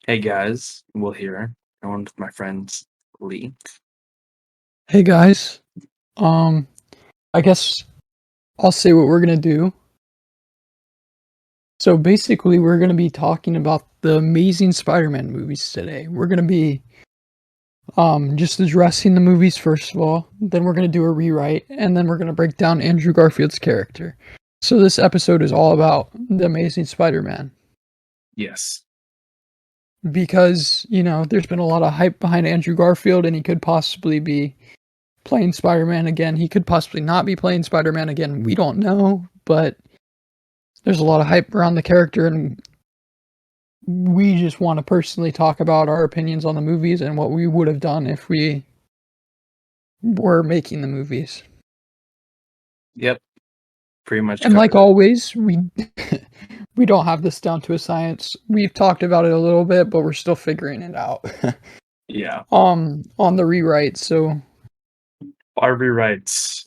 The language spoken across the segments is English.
Hey guys, Will here. I'm with my friends Lee. Hey guys, um, I guess I'll say what we're gonna do. So basically, we're gonna be talking about the Amazing Spider-Man movies today. We're gonna be just addressing the movies first of all, then we're gonna do a rewrite, and then we're gonna break down Andrew Garfield's character. So this episode is all about the Amazing Spider-Man Yes. because there's been a lot of hype behind Andrew Garfield, and he could possibly be playing Spider-Man again. He could possibly not be playing Spider-Man again. We don't know, but there's a lot of hype around the character, and we just want to personally talk about our opinions on the movies and what we would have done if we were making the movies. Yep. Pretty much And like covered it. always, we we don't have this down to a science. We've talked about it a little bit, but we're still figuring it out. Yeah. On the rewrite. So Our rewrites,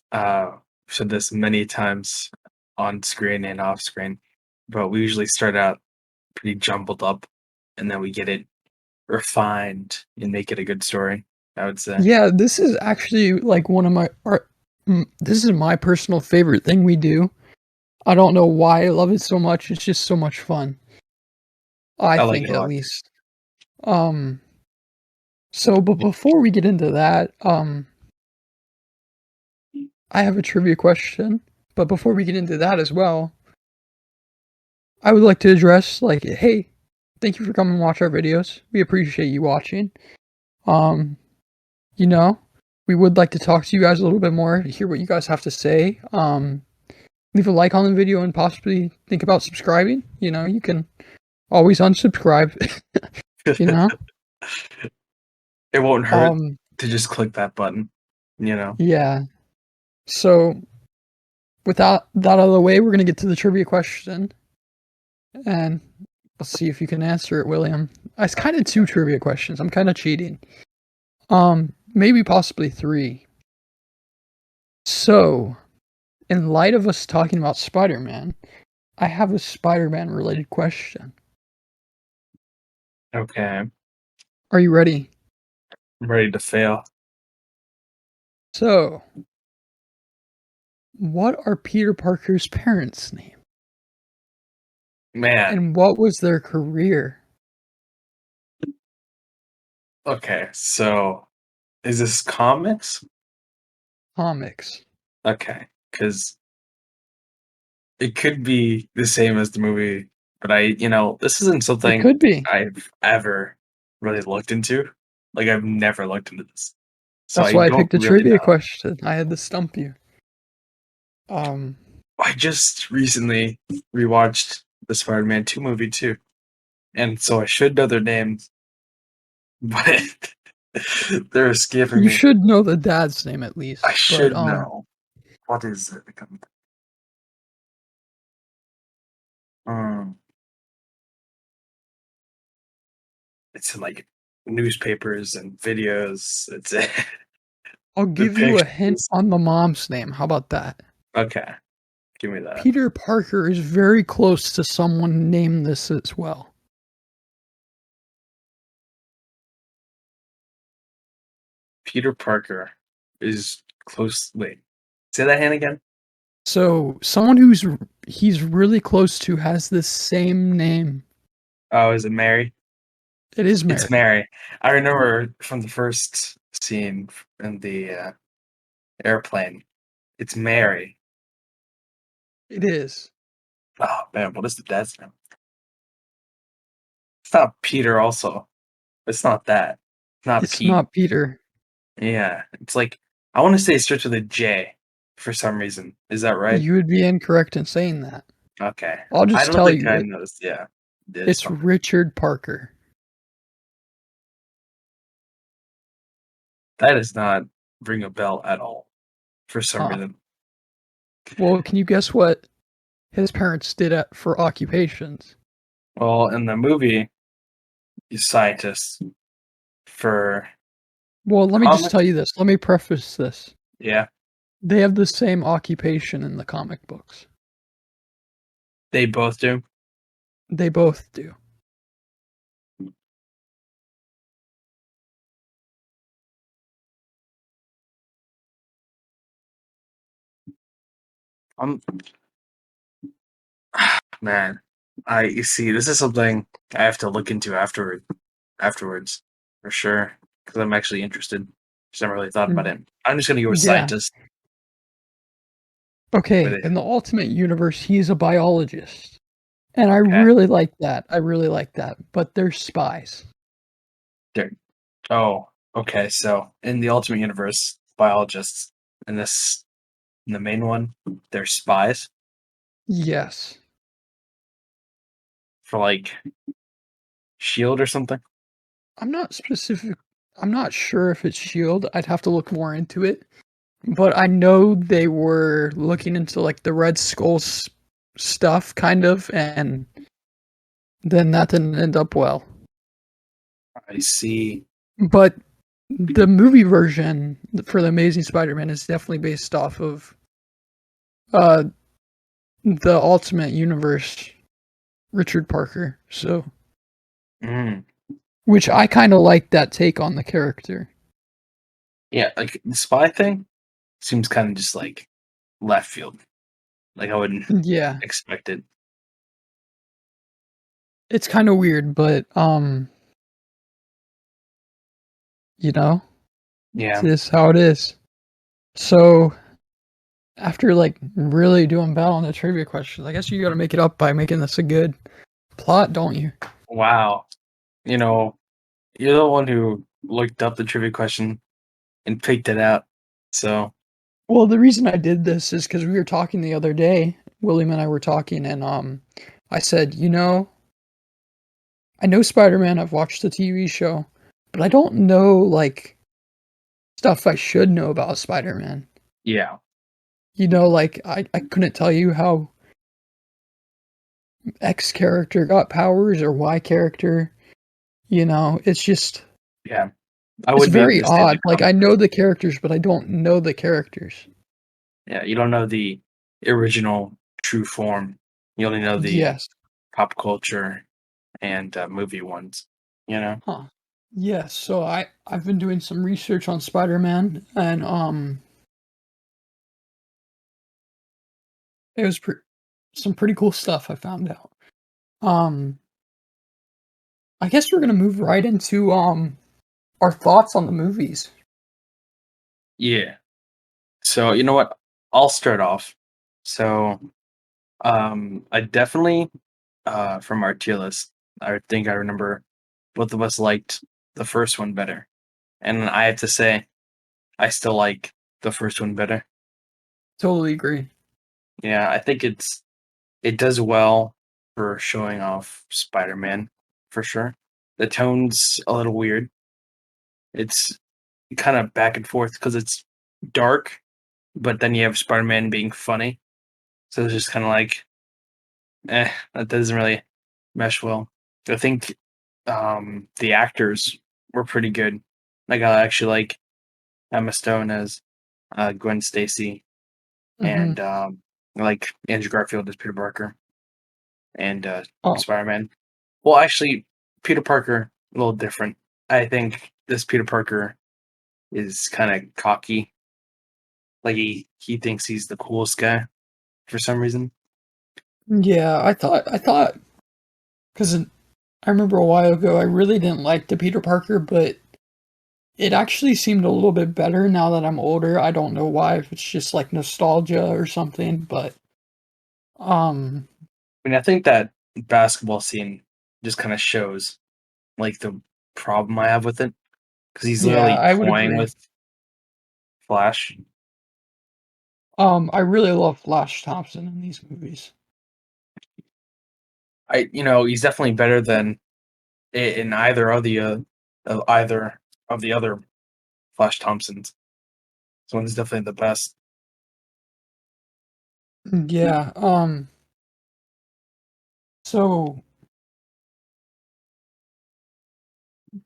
said this many times on screen and off screen, but we usually start out pretty jumbled up and then we get it refined and make it a good story, I would say. yeah, this is actually like one of this is my personal favorite thing we do. I don't know why I love it so much. It's just so much fun. I I like think it a at lot. least. Um but before we get into that, I have a trivia question. But before we get into that as well, I would like to address like, hey, thank you for coming and watch our videos. We appreciate you watching. Um, you know, we would like to talk to you guys a little bit more, hear what you guys have to say. Leave a like on the video and possibly think about subscribing. You can always unsubscribe, you know? It won't hurt Um, to just click that button, you know? yeah. So without that out of the way, we're gonna get to the trivia question. And let's see if you can answer it, William. It's kind of two trivia questions. I'm kind of cheating. Maybe possibly three. So, in light of us talking about Spider-Man, I have a Spider-Man related question. Okay. Are you ready? I'm ready to fail. So, what are Peter Parker's parents' name? Man. And what was their career? Okay, so is this comics? Comics. Okay, because it could be the same as the movie, but this isn't It something could be. I've ever really looked into. Like, I've never looked into this. So That's I why I don't picked a really trivia know. question. I had to stump you. Um, I just recently rewatched the Spider-Man 2 movie too, and so I should know their names, but they're escaping you me. should know the dad's name at I least, but should know. What is it? Um, it's in like newspapers and videos. It's I'll the give you a hint pictures. on the mom's name. How about that? Okay, give me that. Peter Parker is very close to someone named this as well. Peter Parker is close. Wait, say that hand again. So someone he's really close to has the same name. Oh, is it Mary? It is It's Mary. Mary. I remember from the first scene in the airplane. It's Mary. It is. Oh man, what is the dad's name? It's not Peter. Also, it's not that. It's not It's Pete. not Peter. Yeah, it's like I want to say it starts with a J for some reason. Is that right? You would be incorrect in saying that. Okay. I'll I just don't tell think you I it. noticed. Yeah, it's It's fine. Richard Parker. That does not ring a bell at all for some Huh. reason. Well, can you guess what his parents did for occupations? Well, in the movie, he's scientists. For Well, let me just tell comics, you this. Let me preface this. yeah, They have the same occupation in the comic books. they both do. They both do. I'm man. You see, this is something I have to look into afterwards for sure because I'm actually interested. Just never really thought about Mm, it. I'm just gonna go with yeah. scientist with Okay, it. in the Ultimate Universe, he's a biologist, and I Okay, really like that. I really like that. But they're spies. there. Oh, okay. So in the Ultimate Universe, biologists in this in the main one, they're spies Yes. for like Shield or something. I'm not specific. I'm not sure if it's Shield. I'd have to look more into it. But I know they were looking into like the Red Skull stuff, kind of, and then that didn't end up well. I see. But the movie version for the Amazing Spider-Man is definitely based off of uh the Ultimate Universe Richard Parker. So, Mm. which I kind of like that take on the character. Yeah, like the spy thing seems kind of just like left field. Like I wouldn't Yeah, expect it. it's kind of weird, but you know, it's Yeah. just how it is. So, after like really doing bad on the trivia questions, I guess you got to make it up by making this a good plot, don't you? Wow. You know, you're the one who looked up the trivia question and picked it out. So Well, the reason I did this is because we were talking the other day. William and I were talking, and I said, I know Spider Man. I've watched the TV show, but I don't know like stuff I should know about Spider Man. yeah, Like I couldn't tell you how X character got powers or Y character. It's just yeah. I it's would be able very to say the odd. Like I comic know book. the characters, but I don't know the characters. Yeah, you don't know the original true form. You only know the Yes. pop culture and movie ones. You know. Huh. Yes. So I've been doing some research on Spider Man, and it was some pretty cool stuff I found out. Um, I guess we're gonna move right into our thoughts on the movies. Yeah. So you know what? I'll start off. So I definitely from our tier list, I think I remember both of us liked the first one better. And I have to say, I still like the first one better. Totally agree. Yeah, I think it does well for showing off Spider-Man for sure. The tone's a little weird. It's kind of back and forth because it's dark, but then you have Spider-Man being funny. So it's just kind of like, that doesn't really mesh well. I think the actors were pretty good. Like I actually like Emma Stone as Gwen Stacy, Mm-hmm. and I like Andrew Garfield as Peter Parker and Oh, Spider Man. Well, actually, Peter Parker a little different. I think this Peter Parker is kind of cocky. Like he thinks he's the coolest guy for some reason. yeah. I thought because I remember a while ago I really didn't like the Peter Parker, but it actually seemed a little bit better now that I'm older. I don't know why, if it's just like nostalgia or something, but um, I mean, I think that basketball scene just kind of shows like the problem I have with it because he's yeah, literally I would toying agree. with Flash. I really love Flash Thompson in these movies. He's definitely better than in either of the other Flash Thompsons. This one's definitely the best. Yeah. So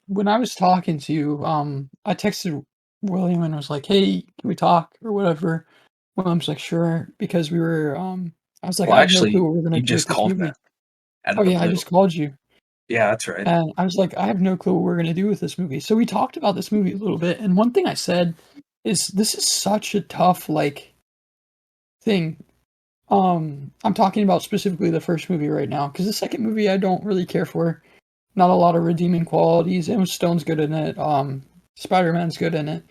when I was talking to you, I texted William and was like, "Hey, can we talk or whatever?" William's like, "Sure," because we were. I was like, Well, "I have no clue actually, what we're gonna you do with just this called me movie." out Oh of the yeah, I blue. just called you, Yeah, that's right. and I was like, "I have no clue what we're gonna do with this movie." So we talked about this movie a little bit, and one thing I said is, "This is such a tough like thing I'm talking about specifically the first movie right now, because the second movie I don't really care for. Not a lot of redeeming qualities. Emma Stone's good in it. Spider-Man's good in it.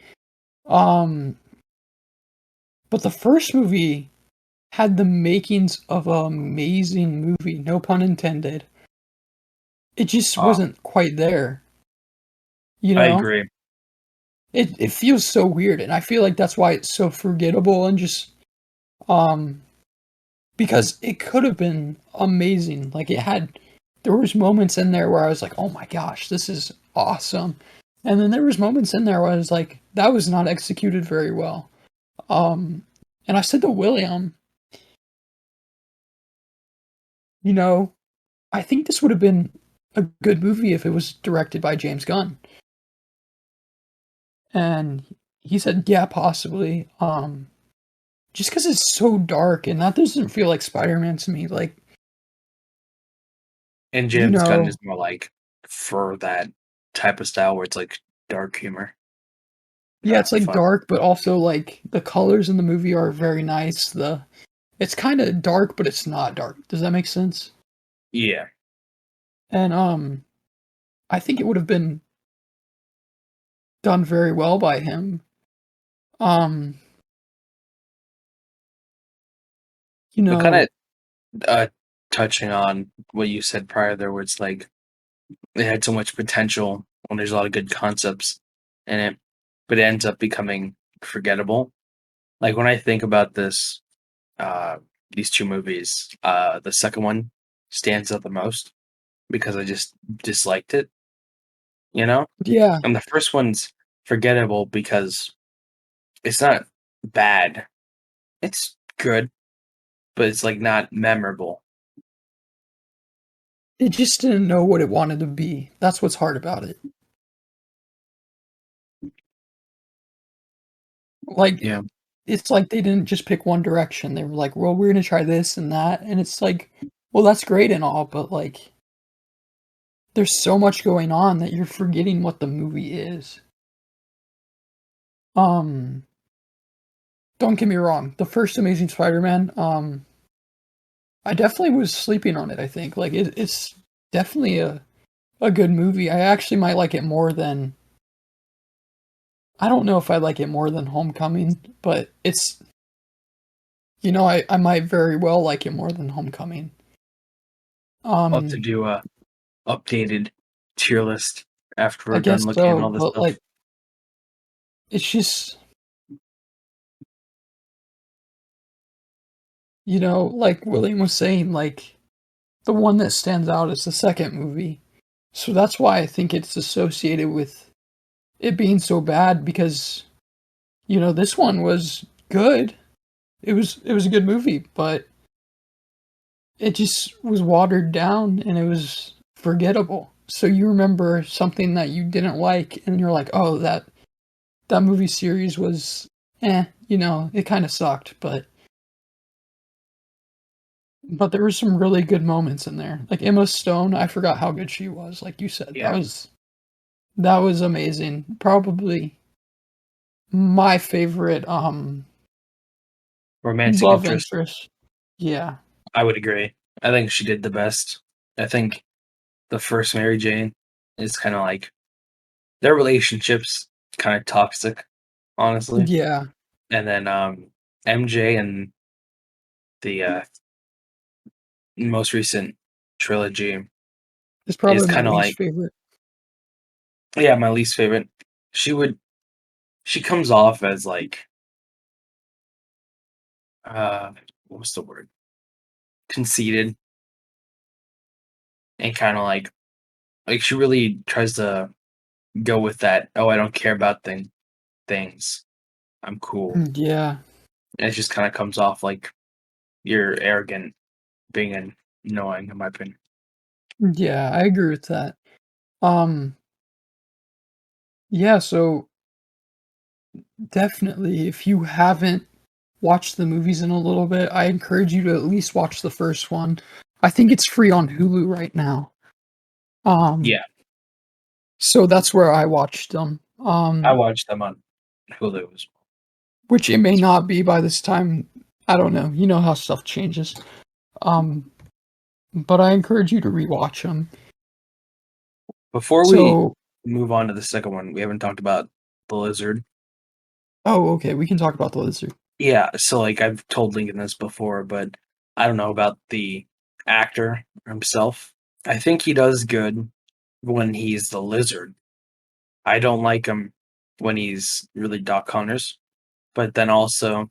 Um, but the first movie had the makings of an amazing movie, no pun intended. It just Uh, wasn't quite there, you I know? agree. It feels so weird, and I feel like that's why it's so forgettable and just um because it could have been amazing. Like there was moments in there where I was like, "Oh my gosh, this is awesome." And then there was moments in there where I was like, "That was not executed very well." Um and I said to William, you know, I think this would have been a good movie if it was directed by James Gunn. And he said, "Yeah, possibly." Just because it's so dark, and that doesn't feel like Spider-Man to me. Like, And you James Gunn know, is more like for that type of style where it's like dark humor, yeah, it's like fun. dark, but also like the colors in the movie are very nice. It's kind of dark, but it's not dark. Does that make sense? Yeah. And I think it would have been done very well by him. Um, you But kind know, of touching on what you said prior there, where it's like it had so much potential when there's a lot of good concepts in it, but it ends up becoming forgettable. Like when I think about uh, these two movies, the second one stands out the most because I just disliked it, you know? yeah, And the first one's forgettable because it's not bad. It's good, but it's like not memorable. it just didn't know what it wanted to be. That's what's hard about it. Like, Yeah. it's like they didn't just pick one direction. They were like, "Well, we're gonna try this and that," and it's like, well, that's great and all, but like, there's so much going on that you're forgetting what the movie is. Um, don't get me wrong, the first Amazing Spider-Man, I definitely was sleeping on it, I think. Like it's definitely a good movie. I actually might like it more than I don't know if I like it more than Homecoming, but it's I might very well like it more than Homecoming. I'll have to Um, do a updated tier list after I we're done guess looking at so, all this but stuff. like it's just like William was saying, like the one that stands out is the second movie. So that's why I think it's associated with it being so bad because this one was good. It was a good movie, but it just was watered down and it was forgettable. So you remember something that you didn't like and you're like, "Oh, that movie series was it kind of sucked, but there were some really good moments in there. Like Emma Stone, I forgot how good she was, like you said. Yeah. That was amazing. Probably my favorite Romantic love interest. interest. Yeah. I would agree. I think she did the best. I think the first Mary Jane is kind of like their relationship's kind of toxic, honestly. Yeah. And then MJ and the most recent trilogy It's is probably my kind of least like, favorite. yeah, my least favorite. She would she comes off as like uh what's the word? Conceited and kind of like she really tries to go with that. Oh, I don't care about things. I'm cool. Yeah. And it just kind of comes off like you're arrogant, being annoying, in my opinion. Yeah, I agree with that. Um yeah, so definitely if you haven't watched the movies in a little bit, I encourage you to at least watch the first one. I think it's free on Hulu right now. Um Yeah, so that's where I watched them. I watched them on Hulu as Which it may not be by this time I don't know. You know how stuff changes. Um, but I encourage you to rewatch them. Before we So, move on to the second one, we haven't talked about the lizard. oh, okay, we can talk about the lizard. Yeah, so like I've told Lincoln this before, but I don't know about the actor himself. I think he does good when he's the lizard. I don't like him when he's really Doc Connors, but then also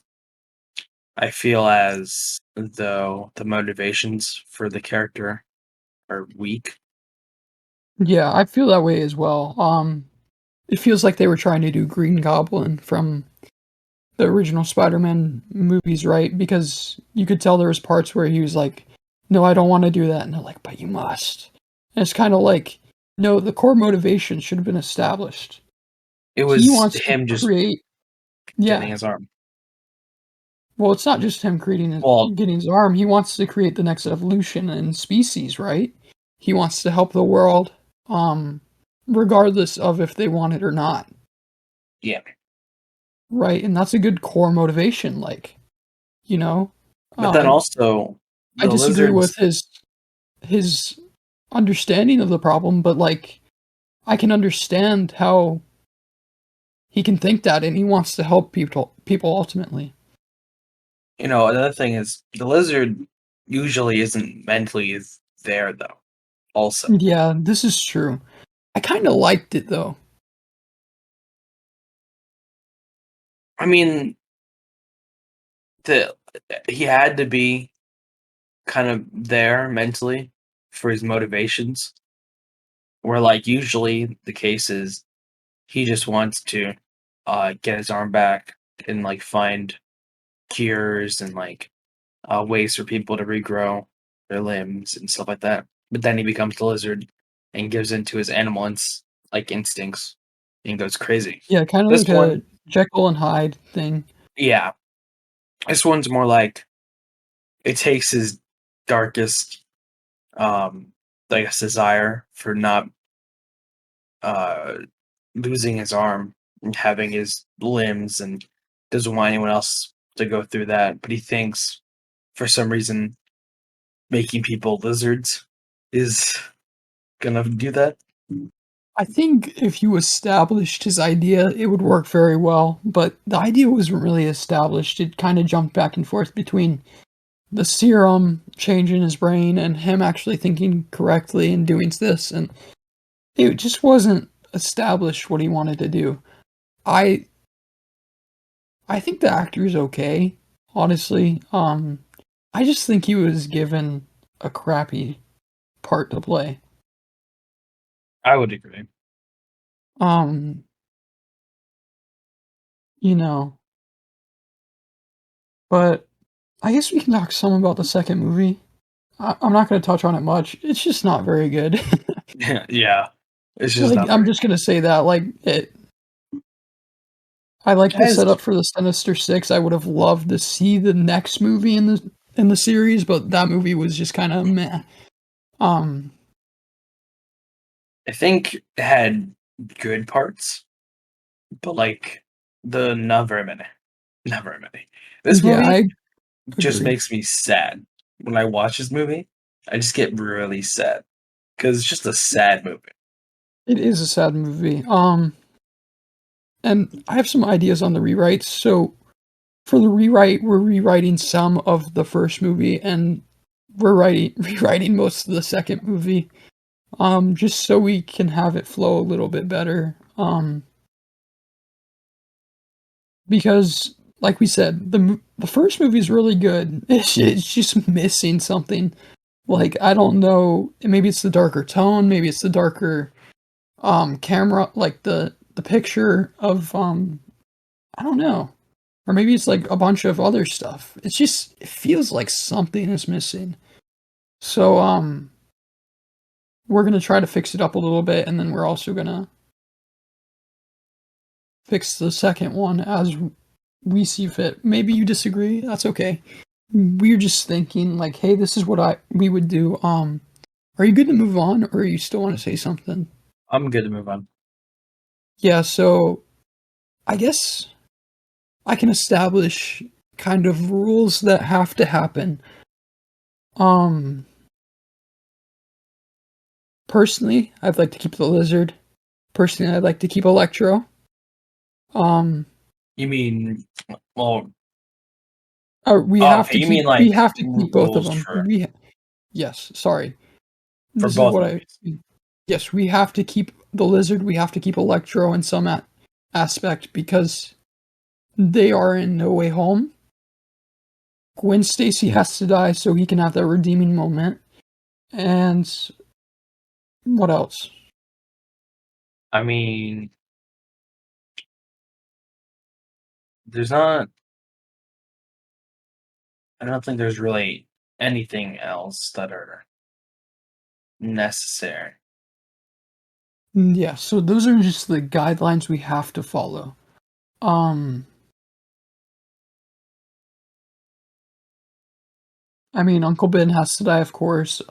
I feel as though the motivations for the character are weak. Yeah, I feel that way as well. It feels like they were trying to do Green Goblin from the original Spider-Man movies, right? Because you could tell there was parts where he was like, "No, I don't want to do that," and they're like, "But you must." And it's kind of like, no, the core motivation should have been established. It He was wants to him just create, getting yeah. his arm. Well, it's not just him creating Well, getting his arm. He wants to create the next evolution in species, right? He wants to help the world, um, regardless of if they want it or not, yeah, right? And that's a good core motivation. Like, you know, but then um, also I the disagree with lizards. his understanding of the problem, but like, I can understand how he can think that, and he wants to help people ultimately. Another thing is the lizard usually isn't mentally there though. Also, Yeah, this is true. I kind of liked it though. I mean, the he had to be kind of there mentally for his motivations. Where like usually the case is he just wants to get his arm back and like find cures and like ways for people to regrow their limbs and stuff like that. But then he becomes the lizard and gives into his like instincts and goes crazy. Yeah, kind of This like a one, Jekyll and Hyde thing. yeah, this one's more like it takes his darkest, I guess, desire for not uh, losing his arm and having his limbs, and doesn't want anyone else to go through that. But he thinks, for some reason, making people lizards is gonna do that. I think if you established his idea, it would work very well, but the idea wasn't really established. It kind of jumped back and forth between the serum change in his brain and him actually thinking correctly and doing this, and it just wasn't established what he wanted to do. I I think the actor's okay, honestly. I just think he was given a crappy part to play. I would agree. Um, you know, but I guess we can talk some about the second movie. I'm not going to touch on it much. It's just not very good. Yeah, it's just Like, not I'm very just going to say that. Like, I like good. the setup for the Sinister Six. I would have loved to see the next movie in the series, but that movie was just kind of meh. Um, I think it had good parts, but like the not very many. Not very many. This yeah, movie I just agree. makes me sad. When I watch this movie, I just get really sad because it's just a sad movie. It is a sad movie. And I have some ideas on the rewrites. So for the rewrite, we're rewriting some of the first movie, and we're rewriting most of the second movie. Just so we can have it flow a little bit better. Because like we said, the first movie is really good. It's just missing something. Like, I don't know, maybe it's the darker tone, maybe it's the darker camera, like the picture of I don't know. Or maybe it's like a bunch of other stuff. It feels like something is missing. So we're gonna try to fix it up a little bit, and then we're also gonna fix the second one as we see fit. Maybe you disagree. That's okay. We're just thinking like, hey, this is what we would do. Are you good to move on, or you still want to say something? I'm good to move on. Yeah. So I guess I can establish kind of rules that have to happen. Um, Personally, I'd like to keep the lizard. Personally, I'd like to keep Electro. Um, You mean, well, we oh, have okay, to you mean keep like both of rules them. for Yes, sorry. for This is both what I movies. yes, we have to keep the lizard, we have to keep Electro in some aspect because they are in No Way Home. Gwen Stacy has to die so he can have that redeeming moment. And what else? I mean, there's not. I don't think there's really anything else that are necessary. Yeah, so those are just the guidelines we have to follow. Um I mean Uncle Ben has to die, of course.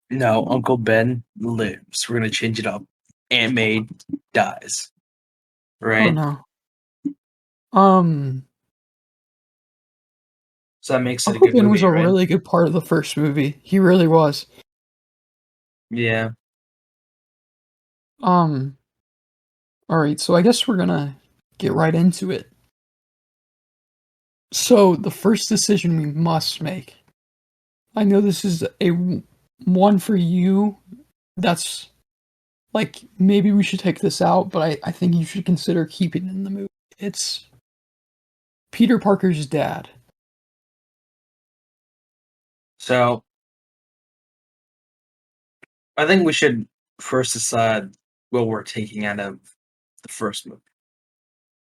No, Uncle Ben lives. We're gonna change it up. Aunt May dies. Oh Right? no. Um So that makes it a Uncle good Ben was movie, a right? really good part of the first movie. He really was. Yeah. Um all right, so I guess we're going to get right into it. So, the first decision we must make. I know this is one for you that's like maybe we should take this out, but I think you should consider keeping it in the movie. It's Peter Parker's dad. So I think we should first decide what we're taking out of the first movie.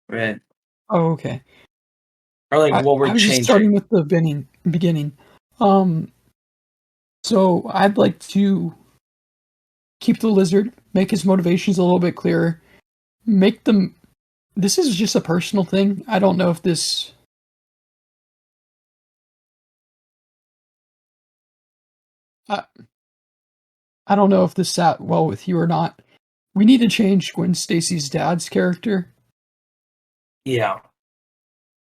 Right? Oh, okay. Or like what we're I was just changing. starting with the beginning. Um, so I'd like to keep the lizard, make his motivations a little bit clearer, make them. This is just a personal thing. I don't know if this. I, I don't know if this sat well with you or not. We need to change Gwen Stacy's dad's character. Yeah.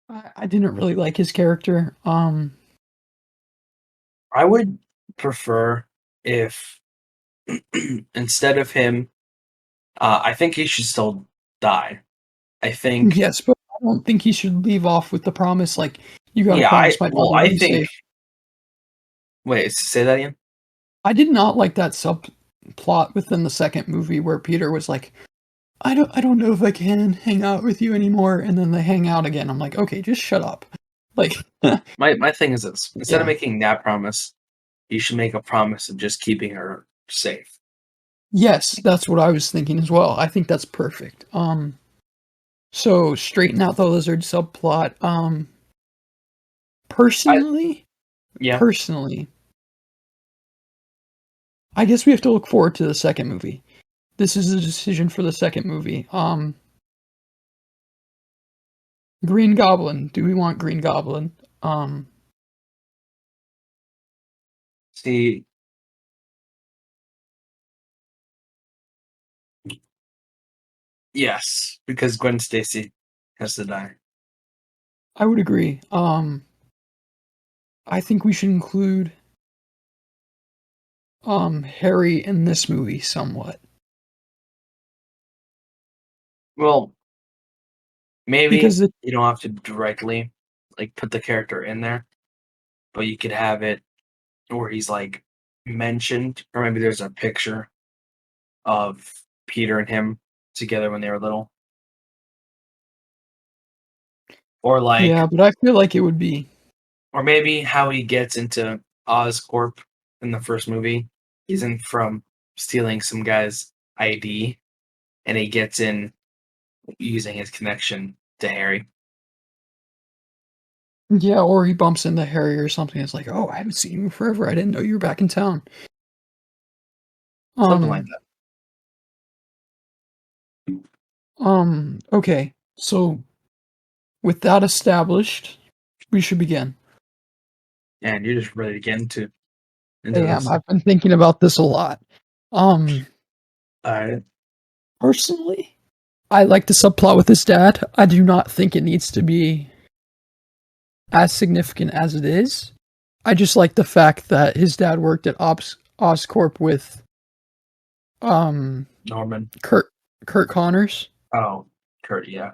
I didn't really like his character. I would prefer if instead of him, I think he should still die. I think, Yes, but I don't think he should leave off with the promise like you got to yeah, promise my well, daughter to I be think, safe. wait, say that again? I did not like that subplot within the second movie where Peter was like, I don't know if I can hang out with you anymore, and then they hang out again. I'm like, okay, just shut up. Like, My thing is this: instead of yeah. making that promise, you should make a promise of just keeping her safe. Yes, that's what I was thinking as well. I think that's perfect. So straighten out the lizard subplot. I Personally, Yeah, personally, I guess we have to look forward to the second movie. This is a decision for the second movie. Green Goblin. Do we want Green Goblin? Um, see, yes, because Gwen Stacy has to die. I would agree. I think we should include Harry in this movie somewhat Well, maybe because it, you don't have to directly like put the character in there, but you could have it where he's like mentioned, or maybe there's a picture of Peter and him together when they were little, or yeah, like, but I feel like it would be or maybe how he gets into Oscorp in the first movie isn't from stealing some guy's ID, and he gets in using his connection to Harry, yeah, or he bumps into Harry or something. It's like, oh, I haven't seen you in forever. I didn't know you were back in town. something like Um, okay. So with that established, we should begin. that. And you're just ready to get into Damn, this. I've been thinking about this a lot. Um, All right. Personally, I like the subplot with his dad. I do not think it needs to be as significant as it is. I just like the fact that his dad worked at Oscorp with Norman. Kurt Connors, Oh, Kurt. Yeah.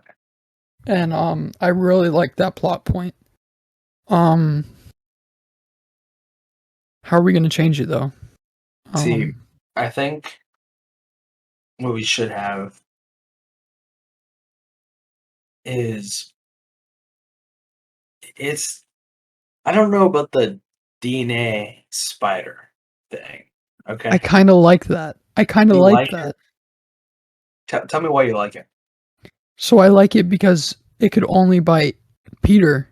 and I really like that plot point. Um, how are we going to change it though? See, I think what we should have is it's I don't know about the DNA spider thing. I Okay, kind of like that. I kind of you like like it? that. Tell me why you like it. So I like it because it could only bite Peter.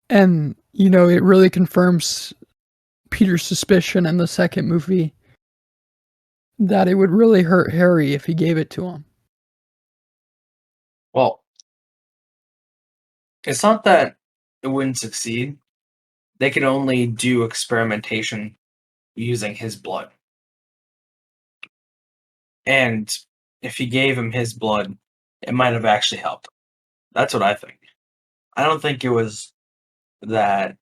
And, you know, it really confirms Peter's suspicion in the second movie that it would really hurt Harry if he gave it to him. Well, it's not that it wouldn't succeed. They could only do experimentation using his blood. And if he gave him his blood, it might have actually helped. That's what I think. I don't think it was that.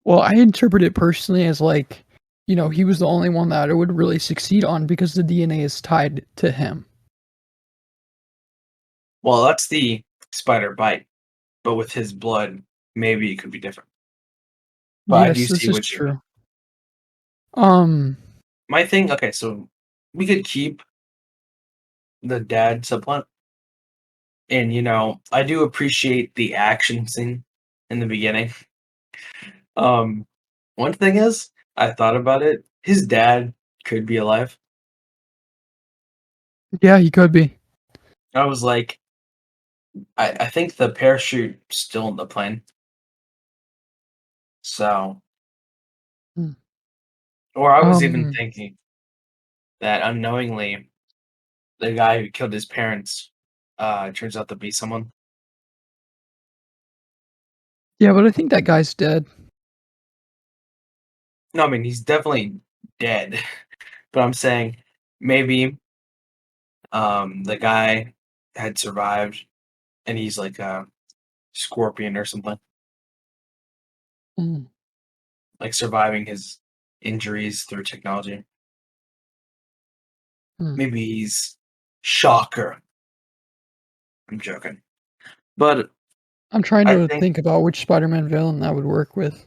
Well, I interpret it personally as like, you know, he was the only one that it would really succeed on because the DNA is tied to him. Well, that's the spider bite, but with his blood, maybe it could be different. But I do Yes, this see is what you mean. true. Um, My thing, okay, so we could keep the dad subplot, and I do appreciate the action scene in the beginning. Um, One thing is, I thought about it. His dad could be alive. yeah, he could be. I was like, I think the parachute still in the plane. So, Hmm. or I was even Um, thinking that unknowingly, the guy who killed his parents, turns out to be someone. yeah, but I think that guy's dead. No, I mean he's definitely dead. But I'm saying maybe the guy had survived and he's like a scorpion or something, Mm, like surviving his injuries through technology. mm. Maybe he's Shocker. I'm joking. But I'm trying I to think think about which Spider-Man villain that would work with.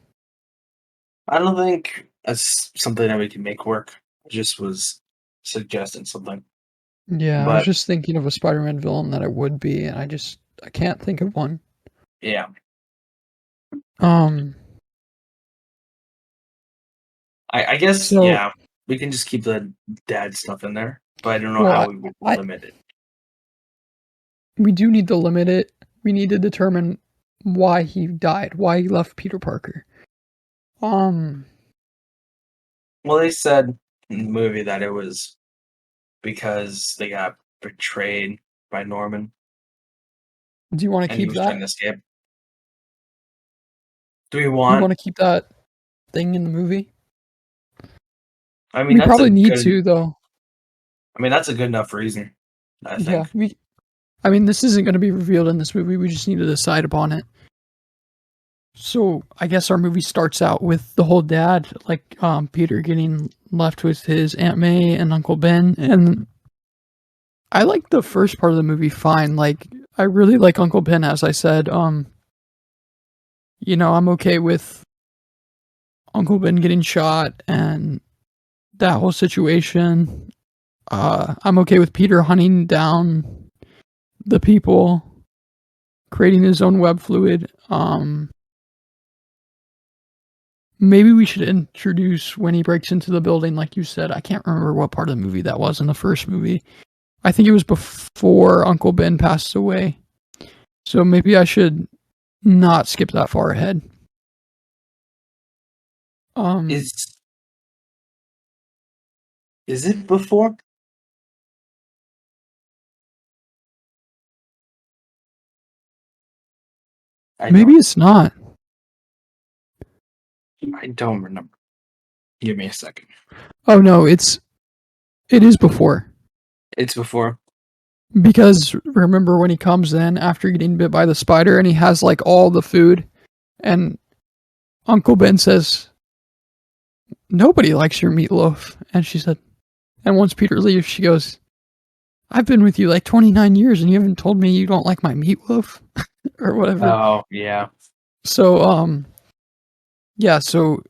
I don't think that's something that we can make work. I just was suggesting something. Yeah, I was But just thinking of a Spider-Man villain that it would be, and I can't think of one. yeah. Um, I guess so yeah, we can just keep the dad stuff in there. But I don't know well, how we would I limit it. we do need to limit it. We need to determine why he died, why he left Peter Parker. Um, Well, they said in the movie that it was because they got betrayed by Norman do you want to and he keep was trying that? to escape. Do we Do you want? want to keep that thing in the movie? I mean, We probably need to, though. that's a good enough reason, I Yeah, think. I mean, this isn't going to be revealed in this movie. We just need to decide upon it. So I guess our movie starts out with the whole dad, like Peter getting left with his Aunt May and Uncle Ben, and I like the first part of the movie fine. Like I really like Uncle Ben, as I said. You know, I'm okay with Uncle Ben getting shot and that whole situation. I'm okay with Peter hunting down the people, creating his own web fluid. Maybe we should introduce when he breaks into the building, like you said. I can't remember what part of the movie that was in the first movie. I think it was before Uncle Ben passed away. So maybe I should not skip that far ahead. Um, Is is it before? I maybe don't. it's not. I don't remember. Give me a second. Oh no, it is before. It's before. Because remember when he comes in after getting bit by the spider and he has like all the food, and Uncle Ben says, "Nobody likes your meatloaf." And she said, and once Peter leaves, she goes, "I've been with you like 29 years and you haven't told me you don't like my meatloaf," or whatever. Oh, yeah. So, yeah, so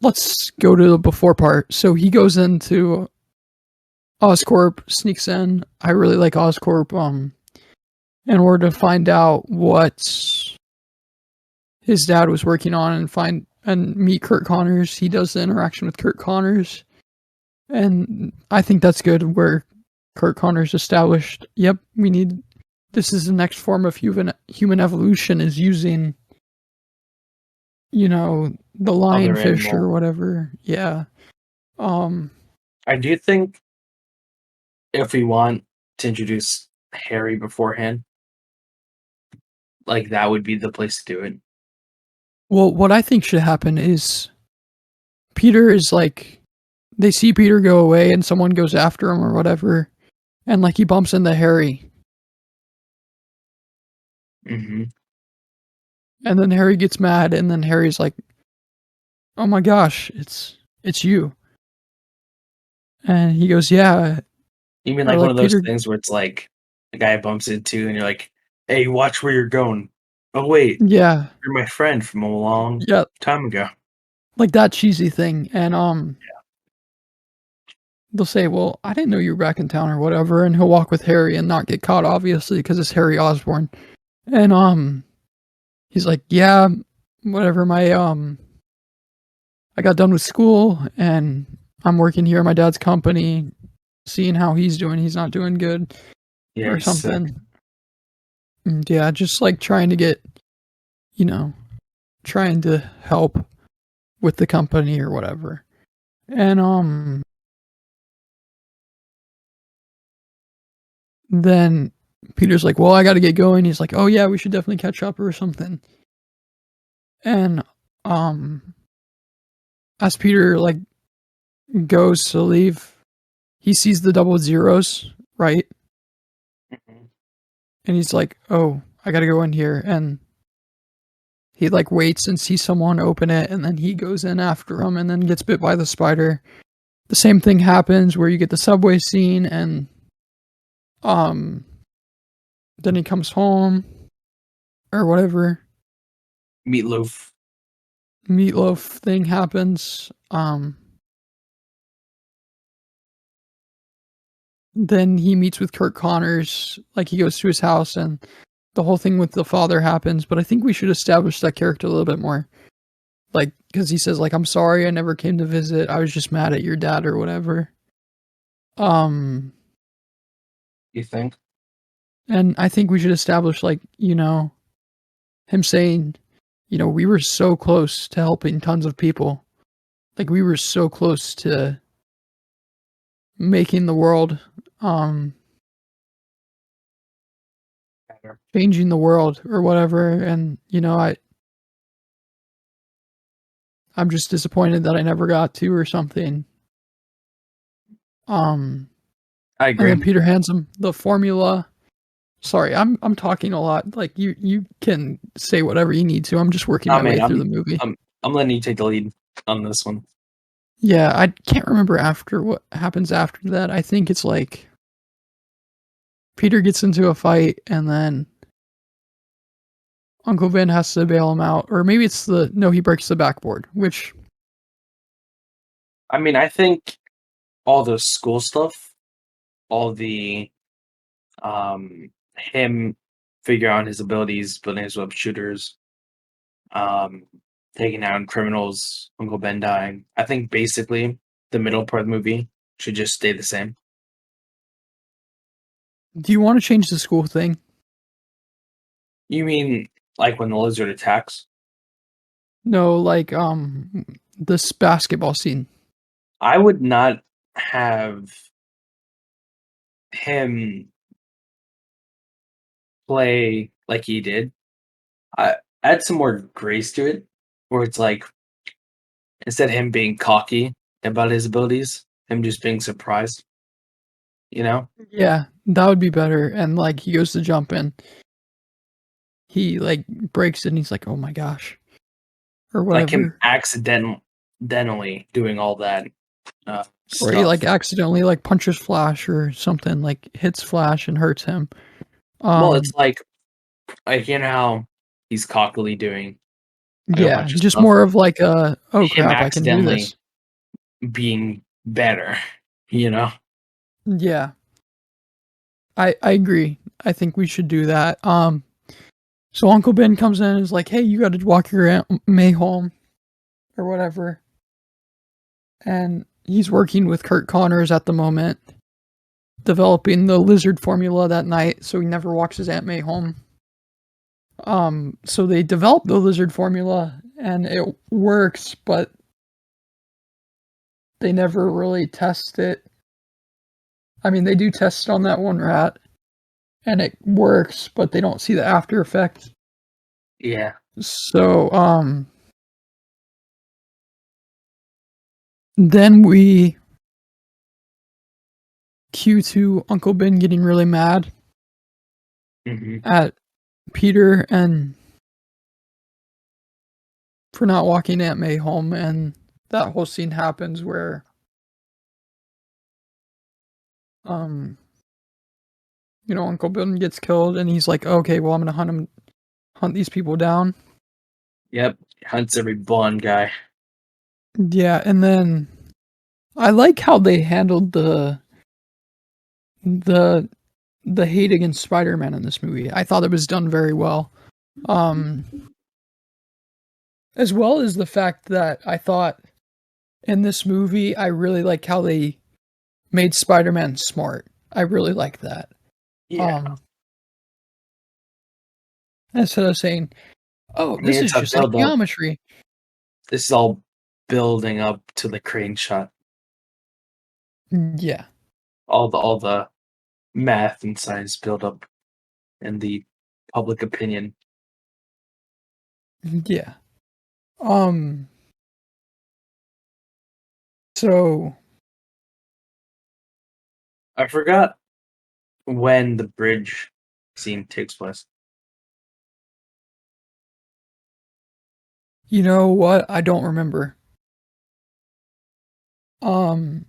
let's go to the before part. So he goes into Oscorp, sneaks in. I really like Oscorp, in order to find out what his dad was working on and find and meet Kurt Connors. He does the interaction with Kurt Connors, and I think that's good. Where Kurt Connors established, yep, we need this is the next form of human evolution is using, the Other lionfish or animal. whatever. Yeah. Um. I do think if we want to introduce Harry beforehand, like that would be the place to do it. Well, what I think should happen is Peter is like they see Peter go away and someone goes after him or whatever, and like he bumps into Harry, Hmm. and then Harry gets mad, and then Harry's like, "Oh my gosh, it's you," and he goes, "Yeah," You mean or like one like of those Peter, things where it's like a guy bumps into and you're like, "Hey, watch where you're going." Oh wait, yeah, you're my friend from a long yeah, time ago. like that cheesy thing, and they'll say, "Well, I didn't know you were back in town or whatever," and he'll walk with Harry and not get caught, obviously, because it's Harry Osborn, and he's like, "Yeah, whatever, I got done with school and I'm working here at my dad's company, seeing how he's doing. He's not doing good Yeah, or he's sick. something." And yeah, just like trying to get, you know, trying to help with the company or whatever. And then Peter's like, "Well, I got to get going." He's like, "Oh yeah, we should definitely catch up or something." And um as Peter like goes to leave, he sees the double zeros, right? Mhm. And he's like, "Oh, I got to go in here." And he like waits and sees someone open it, and then he goes in after him and then gets bit by the spider. The same thing happens where you get the subway scene, and um then he comes home or whatever. Meatloaf. Meatloaf thing happens. Then he meets with Kurt Connors, like he goes to his house and the whole thing with the father happens, but I think we should establish that character a little bit more. Like, because he says, like, "I'm sorry I never came to visit. I was just mad at your dad," or whatever. Um, You think? and I think we should establish, like, him saying, "We were so close to helping tons of people. Like, we were so close to making the world, um, Better. changing the world or whatever. And, I'm just disappointed that I never got to or something." Um, I and then agree. Peter hands him the formula. Sorry, I'm talking a lot. Like you can say whatever you need to. I'm just working Oh my man, way through the movie. I'm letting you take the lead on this one. Yeah, I can't remember after what happens after that. I think it's like Peter gets into a fight and then Uncle Ben has to bail him out, or maybe it's the no, he breaks the backboard, which I mean, I think all the school stuff, all the him figure out his abilities, building his web shooters, um, taking down criminals, Uncle Ben dying. I think basically the middle part of the movie should just stay the same. do you want to change the school thing? You mean like when the lizard attacks? No, like this basketball scene. I would not have him play like he did. I add some more grace to it, where it's like instead of him being cocky about his abilities, him just being surprised. you know? Yeah, that would be better. And like he goes to jump in, he like breaks it, and he's like, "Oh my gosh," or Like him whatever. accidentally doing all that Or he like stuff. accidentally like punches Flash or something, like hits Flash and hurts him. Well, it's Um, like you know how he's cockily doing like a yeah, bunch of just stuff. more of like a, oh Him crap, I can do accidentally this. being better, you know? Yeah, I agree. I think we should do that. So Uncle Ben comes in and is like, "Hey, you got to walk your Aunt May home or whatever," and he's working with Kurt Connors at the moment, developing the lizard formula that night, so he never walks his Aunt May home. So they develop the lizard formula and it works, but they never really test it. I mean, they do test it on that one rat and it works, but they don't see the after effects. Yeah. So, then we cue to Uncle Ben getting really mad Hmm. at Peter and for not walking Aunt May home, and that whole scene happens where um Uncle Ben gets killed and he's like, okay, well, I'm gonna hunt these people down. Yep. Hunts every blonde guy. Yeah, and then I like how they handled the the hate against Spider-Man in this movie. I thought it was done very well. Um as well as the fact that I thought in this movie I really like how they made Spider-Man smart. I really like that. Yeah. Um instead of saying, "Oh, I mean, this is it's a just like build up. geometry." This is all building up to the crane shot. Yeah. All the math and science build up and the public opinion. Yeah. Um so I forgot when the bridge scene takes place. you know what? I don't remember. Um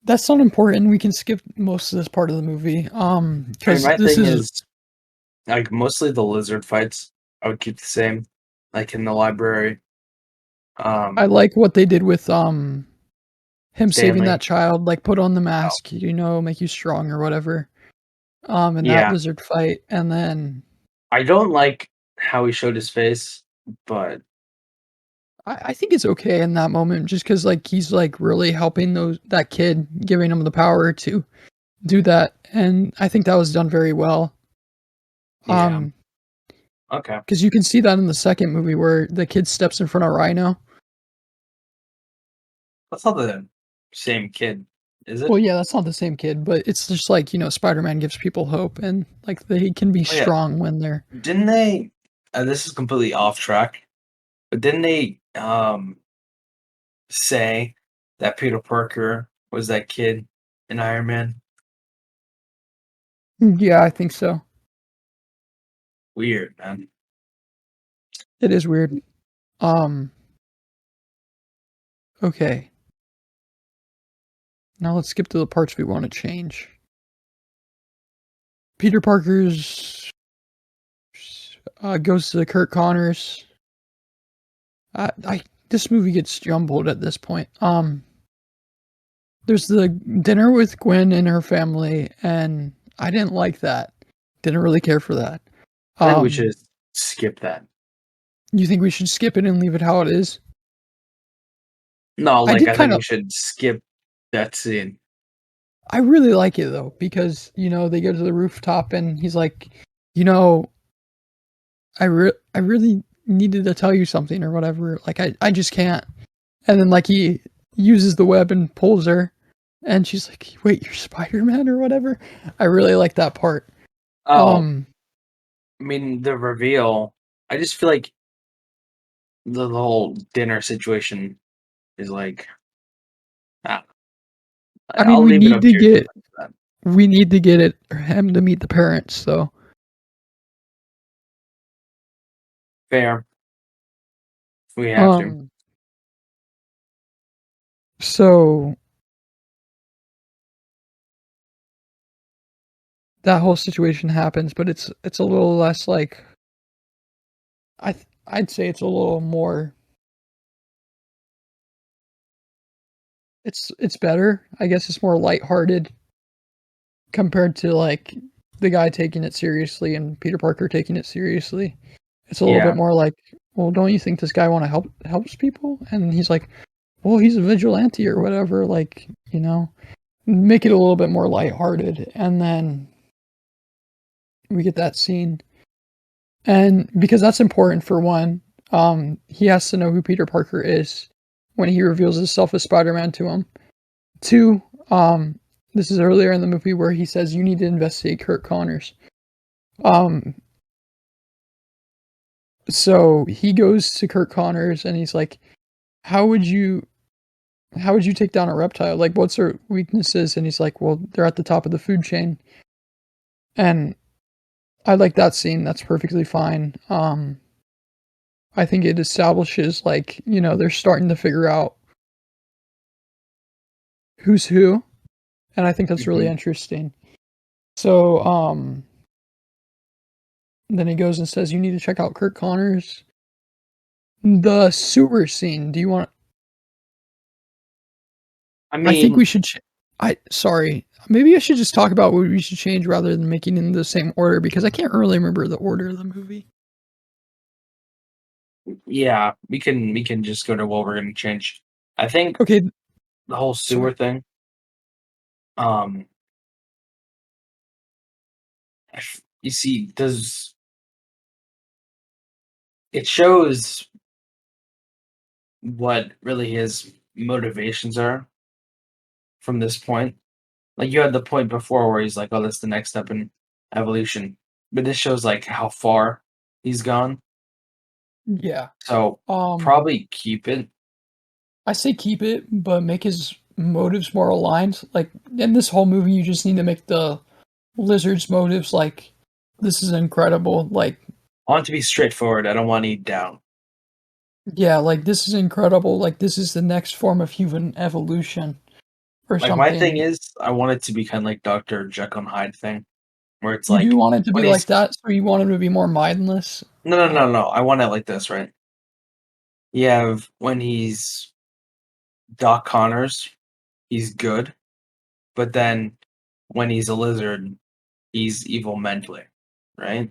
That's not important. We can skip most of this part of the movie. I mean, Because my this thing is, is like mostly the lizard fights. I would keep the same, like in the library. I Um, like what they did with him saving Stanley. that child, like put on the Oh, mask, make you strong or whatever. In that yeah. lizard fight, and then I don't like how he showed his face, but I think it's okay in that moment, just because like he's like really helping that kid, giving him the power to do that, and I think that was done very well. yeah. Um, Okay. because you can see that in the second movie where the kid steps in front of Rhino. That's not the same kid, is it? Well, yeah, that's not the same kid, but it's just like, Spider-Man gives people hope and like they can be Oh yeah. strong when they're Didn't they? This is completely off track, but didn't they say that Peter Parker was that kid in Iron Man? Yeah, I think so. Weird, man. It is weird. Um okay. Now let's skip to the parts we want to change. Peter Parker's goes to Kurt Connors. I This movie gets jumbled at this point. There's the dinner with Gwen and her family and I didn't like that. Didn't really care for that. I think we should Um skip that. you think we should skip it and leave it how it is? No, I like did I think kind we of should skip that scene. I really like it though because they go to the rooftop and he's like, you know, I really needed to tell you something or whatever. Like I just can't. And then like he uses the web and pulls her, and she's like, "Wait, you're Spider-Man or whatever." I really like that part. Oh, Um, I mean the reveal. I just feel like the whole dinner situation is like Ah, I mean, I'll leave it up to your feelings for that. we need to get him to meet the parents, so. Fair. We have to. Um, so that whole situation happens, but it's a little less like I'd say it's a little more. It's better. I guess it's more lighthearted compared to like the guy taking it seriously and Peter Parker taking it seriously. It's a little bit Yeah. more like, well, don't you think this guy want to helps people? And he's like, well, he's a vigilante or whatever. Like, make it a little bit more lighthearted, and then we get that scene. And because that's important for one, he has to know who Peter Parker is when he reveals himself as Spider-Man to him. Two, this is earlier in the movie where he says you need to investigate Kurt Connors. Um, so he goes to Kurt Connors and he's like, "How would you take down a reptile? Like, what's their weaknesses?" And he's like, "Well, they're at the top of the food chain." And I like that scene. That's perfectly fine. I think it establishes like, they're starting to figure out who's who, and I think that's really Hmm. interesting. So, then he goes and says, "You need to check out Kurt Connors." The sewer scene. Do you want? I I think mean, we should. Sorry. Maybe I should just talk about what we should change rather than making it in the same order because I can't really remember the order of the movie. yeah, we can just go to what we're gonna change. I think Okay. the whole Sorry. sewer thing. Um, you see, does it shows what really his motivations are from this point? Like you had the point before where he's like, "Oh, that's the next step in evolution," but this shows like how far he's gone. Yeah. So Um. probably keep it. I say keep it, but make his motives more aligned. Like in this whole movie, you just need to make the lizard's motives like this is incredible. Like, I want it to be straightforward. I don't want to eat down. yeah, like this is incredible. Like this is the next form of human evolution or Like my thing something. is, I want it to be kind of like Doctor Jekyll and Hyde thing, where it's You do like want it to be when like he's that, so you want him to be more mindless. no, no, Uh, no, no. I want it like this, right? You have when he's Doc Connors, he's good, but then when he's a lizard, he's evil mentally, right?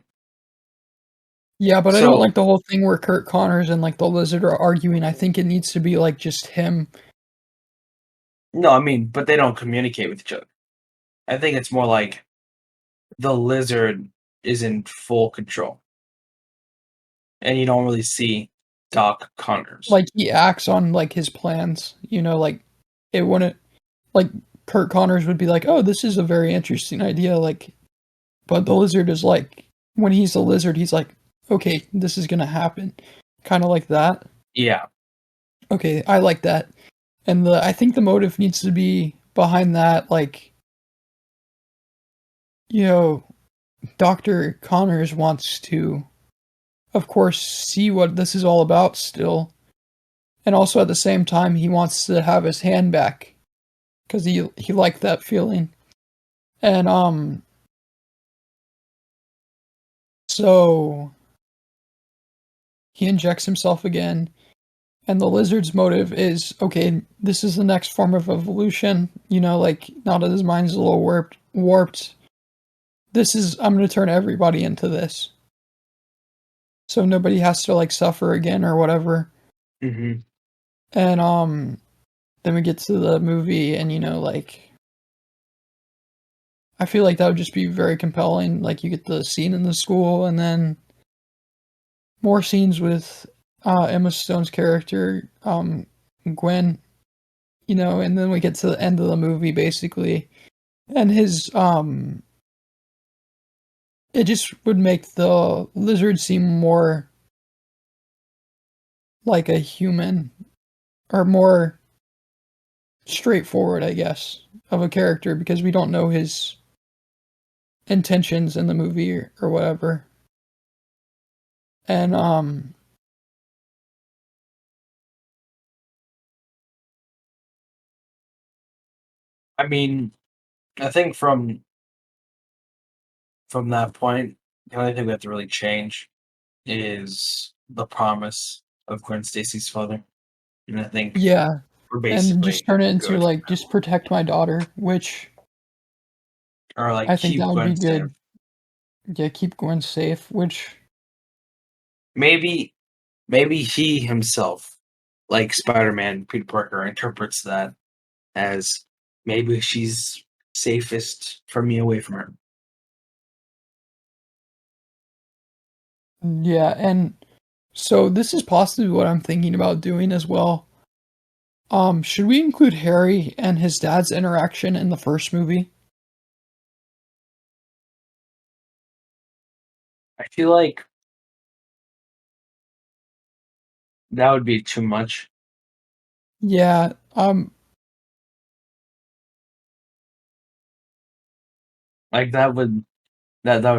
yeah, but I don't So like the whole thing where Kurt Connors and like the lizard are arguing. I think it needs to be like just him. no, I mean, but they don't communicate with each other. I think it's more like the lizard is in full control, and you don't really see Doc Connors. Like he acts on like his plans. Like it wouldn't like Kurt Connors would be like, "Oh, this is a very interesting idea." Like, but the lizard is like, when he's a lizard, he's like, "Okay, this is gonna happen," kind of like that. Yeah. Okay, I like that, and I think the motive needs to be behind that. Like, you know, Doctor Connors wants to, of course, see what this is all about still, and also at the same time, he wants to have his hand back because he liked that feeling, and so he injects himself again, and the lizard's motive is okay. This is the next form of evolution. Like now that his mind's a little warped. This is I'm going to turn everybody into this, so nobody has to like suffer again or whatever. Hmm. And then we get to the movie, and like I feel like that would just be very compelling. Like you get the scene in the school, and then more scenes with Emma Stone's character, Gwen. And then we get to the end of the movie basically, and his it just would make the lizard seem more like a human or more straightforward, I guess, of a character because we don't know his intentions in the movie or whatever. And I mean, I think from that point, the only thing we have to really change is the promise of Gwen Stacy's father, and I think yeah, we're and just basically turn it into good from like that just protect my daughter, which or like I think keep that would be Gwen safe. good. Yeah, keep Gwen safe, which Maybe maybe he himself, like Spider-Man, Peter Parker, interprets that as maybe she's safest for me away from her. yeah, and so this is possibly what I'm thinking about doing as well. Should we include Harry and his dad's interaction in the first movie? I feel like that would be too much. Yeah, Like that would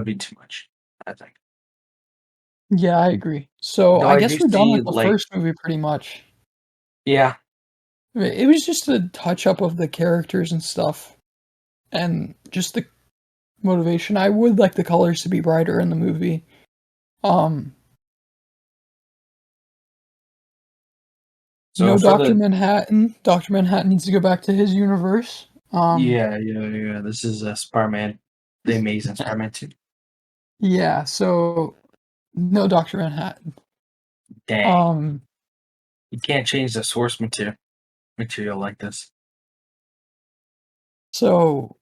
be too much, I think. yeah, I agree. So Though I I do guess we're done see with the like first movie pretty much. yeah, It was just a touch up of the characters and stuff, and just the motivation. I would like the colors to be brighter in the movie. Um, so no for Doctor the Manhattan. Doctor Manhattan needs to go back to his universe. yeah, this is Spider-Man, the Amazing Spider-Man 2. Yeah. So no Doctor Manhattan. Dang. Um, You can't change the source material like this. so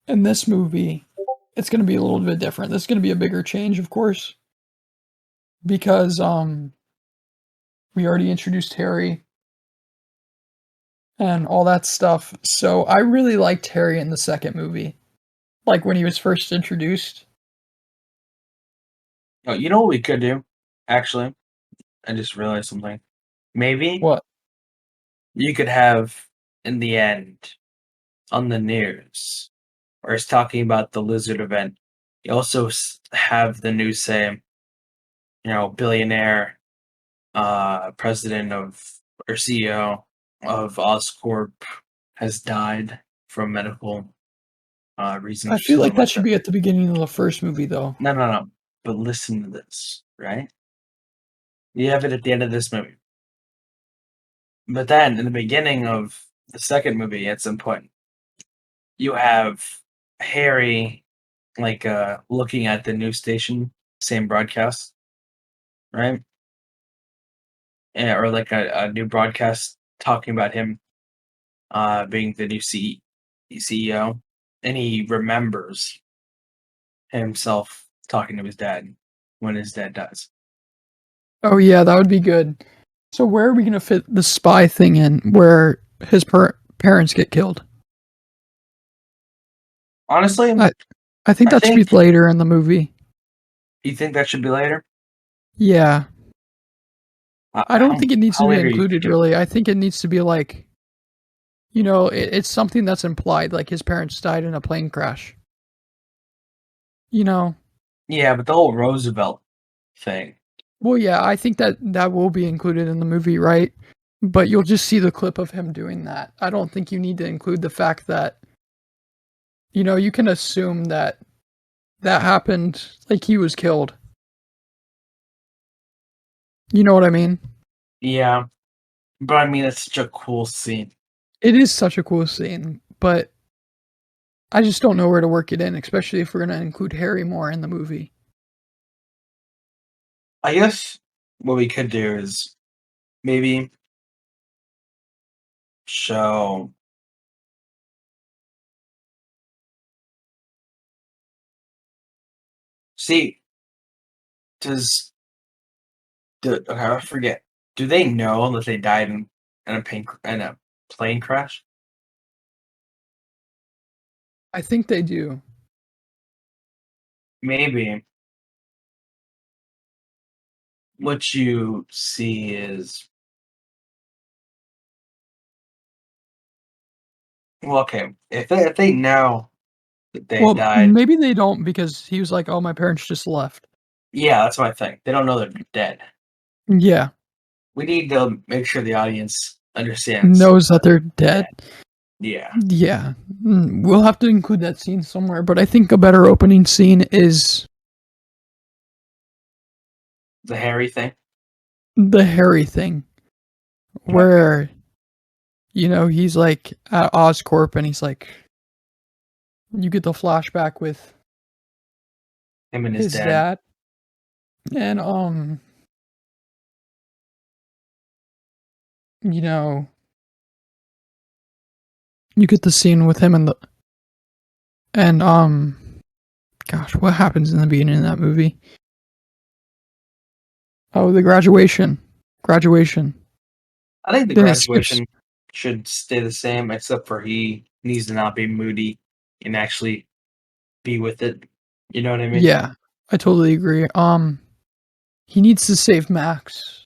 in this movie, it's going to be a little bit different. This is going to be a bigger change, of course, because we already introduced Harry and all that stuff. So I really liked Harry in the second movie, like when he was first introduced. Oh, you know what we could do? Actually, I just realized something. Maybe What? you could have in the end on the news where it's talking about the lizard event. You also have the news say, billionaire president of or CEO of Oscorp has died from medical I reasons or feel like something that like should that. be at the beginning of the first movie, though. No, no, no. But listen to this, right? You have it at the end of this movie. But then in the beginning of the second movie, at some point, you have Harry like looking at the news station, same broadcast, right? Or like a new broadcast talking about him being the new CEO, and he remembers himself talking to his dad when his dad dies. Oh yeah, that would be good. So where are we gonna fit the spy thing in, where his parents get killed? Honestly, I I think I that should be think later in the movie. you think that should be later. Yeah, I don't think it needs to How be later you included. thinking? Really, I think it needs to be like it's something that's implied, like his parents died in a plane crash. You know, Yeah, but the whole Roosevelt thing. well, yeah, I think that that will be included in the movie, right? But you'll just see the clip of him doing that. I don't think you need to include the fact that you can assume that that happened, like he was killed. You know what I mean? Yeah, but I mean, it's such a cool scene. It is such a cool scene, but I just don't know where to work it in, especially if we're gonna include Harry more in the movie. I guess what we could do is maybe show. See, does okay? I forget. Do they know that they died in a plane crash? I think they do. Maybe what you see is Well, okay, if they know that they Well, died, maybe they don't because he was like, "Oh, my parents just left." yeah, that's my thing. They don't know they're dead. Yeah, We need to make sure the audience understands knows that they're they're dead. dead. Yeah, Yeah, we'll have to include that scene somewhere. But I think a better opening scene is the Harry thing. the Harry thing, Okay, where he's like at Oscorp and he's like, you get the flashback with him and his his dad. dad, and you know, you get the scene with him and gosh, what happens in the beginning of that movie? Oh, the graduation. I think the Then it skips. graduation should stay the same, except for he needs to not be moody and actually be with it. You know what I mean? Yeah, I totally agree. He needs to save Max.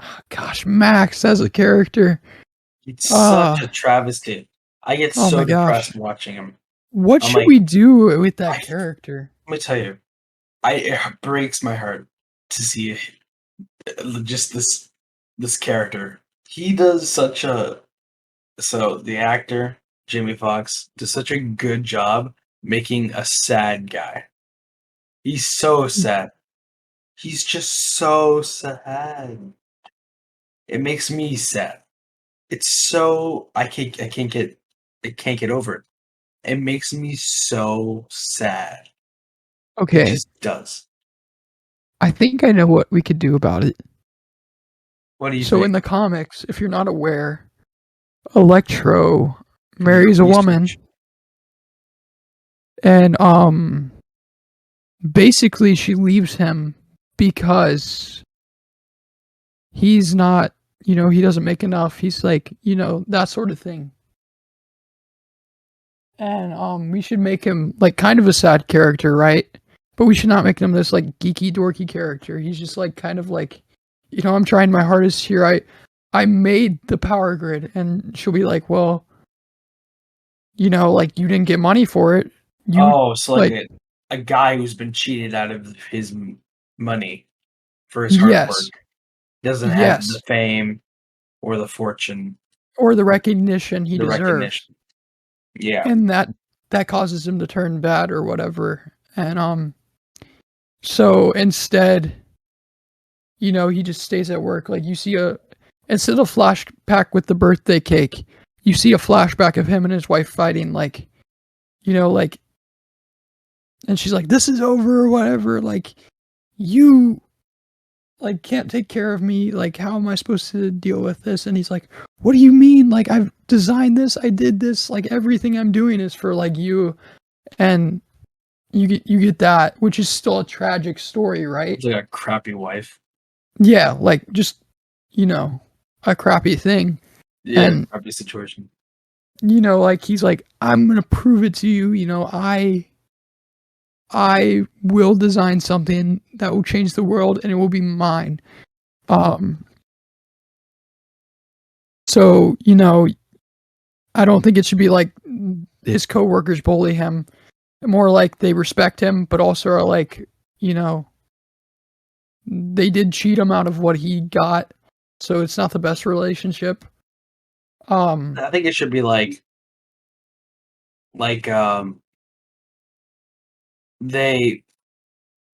Ah, gosh, Max as a character. It's such Uh, a travesty. I get oh so my depressed gosh. watching him. What I'm should like, we do with I that character? let me tell you, it breaks my heart to see just this character. He does such a the actor Jamie Foxx does such a good job making a sad guy. He's so sad. He's just so sad. It makes me sad. It's so I can't get over it. It makes me so sad. It Okay, just does. I think I know what we could do about it. What do you So in think? the comics, if you're not aware, Electro Do your marries a woman research. and basically she leaves him because he's not, he doesn't make enough. He's like, that sort of thing. And we should make him like kind of a sad character, right? But we should not make him this like geeky dorky character. He's just like kind of like, I'm trying my hardest here. I made the power grid, and she'll be like, well, like you didn't get money for it. You Oh, so like like a guy who's been cheated out of his money for his hard yes, work doesn't have the yes, fame or the fortune, or the recognition he the deserves, recognition. Yeah. and that causes him to turn bad or whatever. And so instead, he just stays at work. Like you see instead of flashback with the birthday cake, you see a flashback of him and his wife fighting. Like like, and she's like, "This is over," or whatever. Like you like can't take care of me. Like how am I supposed to deal with this? And he's like, "What do you mean? Like I've designed this, I did this. Like everything I'm doing is for like you." And you get that, which is still a tragic story, right? It's like a crappy wife. Yeah, like just you know a crappy thing. Yeah, And crappy situation. like he's like, I'm gonna prove it to you. I will design something that will change the world, and it will be mine. Um, so I don't think it should be like his coworkers bully him. More like they respect him, but also are like, you know, they did cheat him out of what he got, so it's not the best relationship. Um, I think it should be like they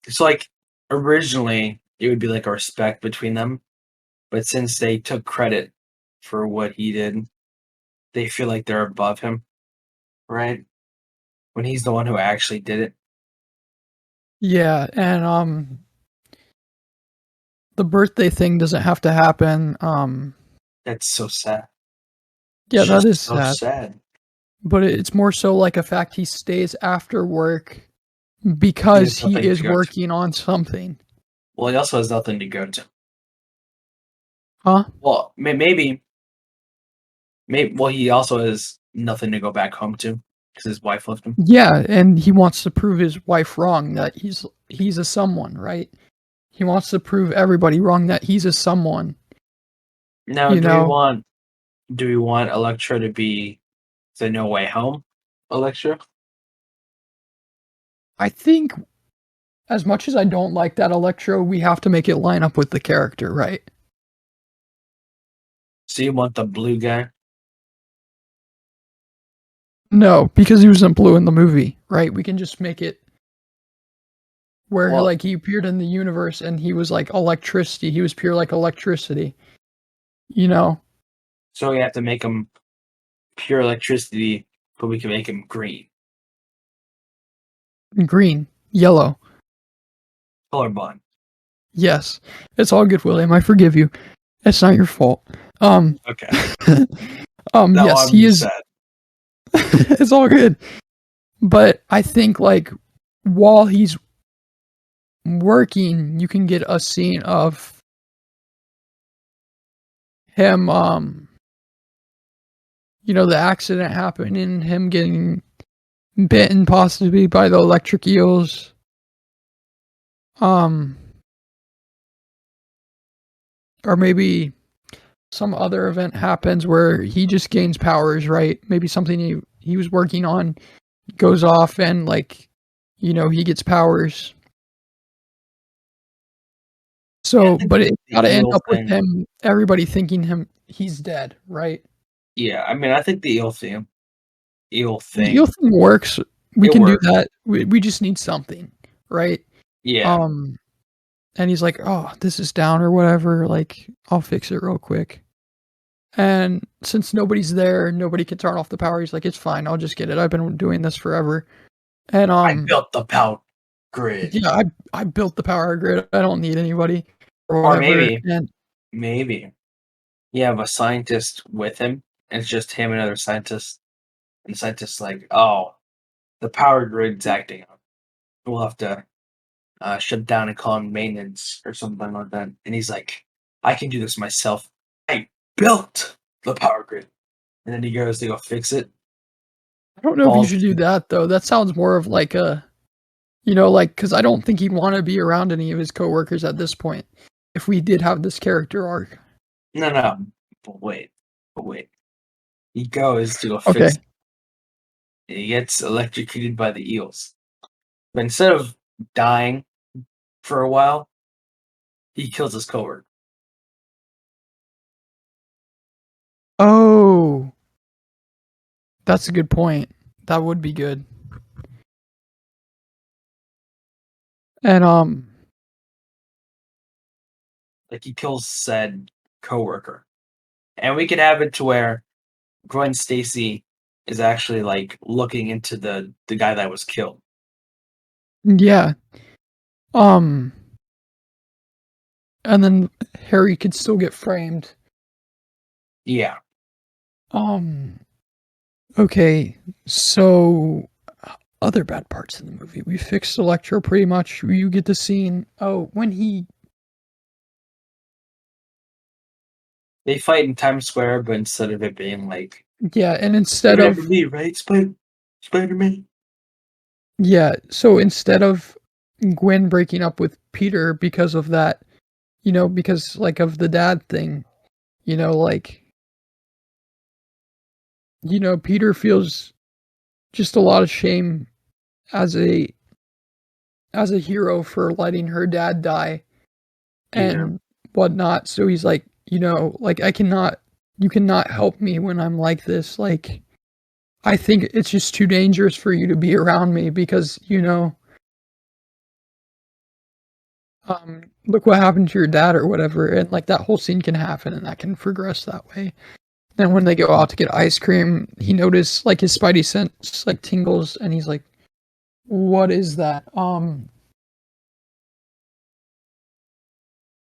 so like originally it would be like a respect between them, but since they took credit for what he did, they feel like they're above him, right? When he's the one who actually did it. yeah, and the birthday thing doesn't have to happen. That's so sad. Yeah, It's that just is so sad. sad. But it's more so like a fact he stays after work He because has he nothing is to go to. working on something. Well, he also has nothing to go to. Huh? Well, maybe. Well, he also has nothing to go back home to because his wife left him. Yeah, and he wants to prove his wife wrong that he's a someone, right? He wants to prove everybody wrong that he's a someone, Now, you know? do we want Electra to be The No Way Home Electro? I think as much as I don't like that Electro, we have to make it line up with the character, right? So you want the blue guy? No, because he wasn't blue in the movie, right? We can just make it where Well, like he appeared in the universe and he was like electricity. He was pure like electricity, you know? so we have to make him pure electricity, but we can make him green. Green, yellow. Colorblind. Yes. It's all good, William. I forgive you. It's not your fault. Um Okay. Now yes, I'm he just is sad. it's all good. But I think like while he's working, you can get a scene of him the accident happening, him getting bitten possibly by the electric eels. Um or maybe some other event happens where he just gains powers, right? Maybe something he was working on goes off and like he gets powers. Yeah, I So, think but it got the to end eel up with thing. him everybody thinking he's dead, right? Yeah, I mean, I think the eel The eel thing, thing works. We it can do works. that. We just need something, right? Yeah, Um and he's like, "Oh, this is down or whatever, like I'll fix it real quick." And since nobody's there, nobody can turn off the power. He's like, "It's fine. I'll just get it. I've been doing this forever." And I built the power grid. yeah, I built the power grid. I don't need anybody or Or whatever. And maybe you have a scientist with him, and it's just him and another scientist. And the scientist's like, oh, the power grid's acting up. We'll have to shut down and call him maintenance or something like that. And he's like, I can do this myself. I built the power grid. And then he goes to go fix it. I don't know if you Falls. should do that though. That sounds more of like like because I don't think he'd want to be around any of his coworkers at this point. If we did have this character arc, No, no. But wait. He goes to go okay. fix it. And he gets electrocuted by the eels. But instead of dying for a while, he kills his coworker. Oh, that's a good point. That would be good. And Like he kills said coworker. And we could have it to where Gwen Stacy is actually like looking into the guy that was killed. yeah. Um, and then Harry could still get framed. Yeah. Um, okay. So other bad parts in the movie. We fixed Electro pretty much. You get the scene. Oh, when he. They fight in Times Square, but instead of it being like Yeah, and you instead remember of. me, right? Spider-Man? Yeah, so instead of Gwen breaking up with Peter because of that, because like of the dad thing, like, Peter feels just a lot of shame as a hero for letting her dad die Yeah. and whatnot. So he's like, like you cannot help me when I'm like this. Like, I think it's just too dangerous for you to be around me because, look what happened to your dad or whatever. And like that whole scene can happen and that can progress that way. Then when they go out to get ice cream, he noticed like his spidey sense like tingles and he's like, what is that?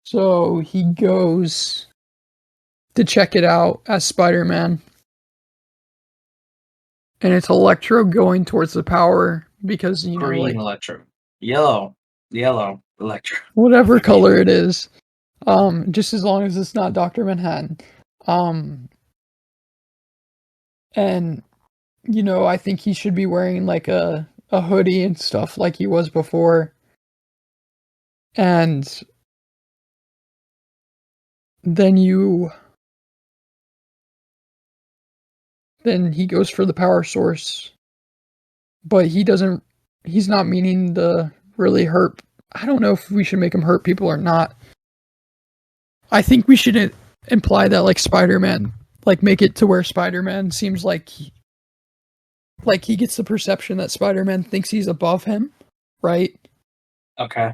So he goes to check it out as Spider-Man, and it's Electro going towards the power because Green like Electro. Yellow Electro. whatever color it is, just as long as it's not Dr. Manhattan. Um and I think he should be wearing like a hoodie and stuff like he was before. And then then he goes for the power source, but he's not meaning to really hurt. I don't know if we should make him hurt people or not. I think we should imply that like Spider-Man, like make it to where Spider-Man seems like he gets the perception that Spider-Man thinks he's above him, right? Okay.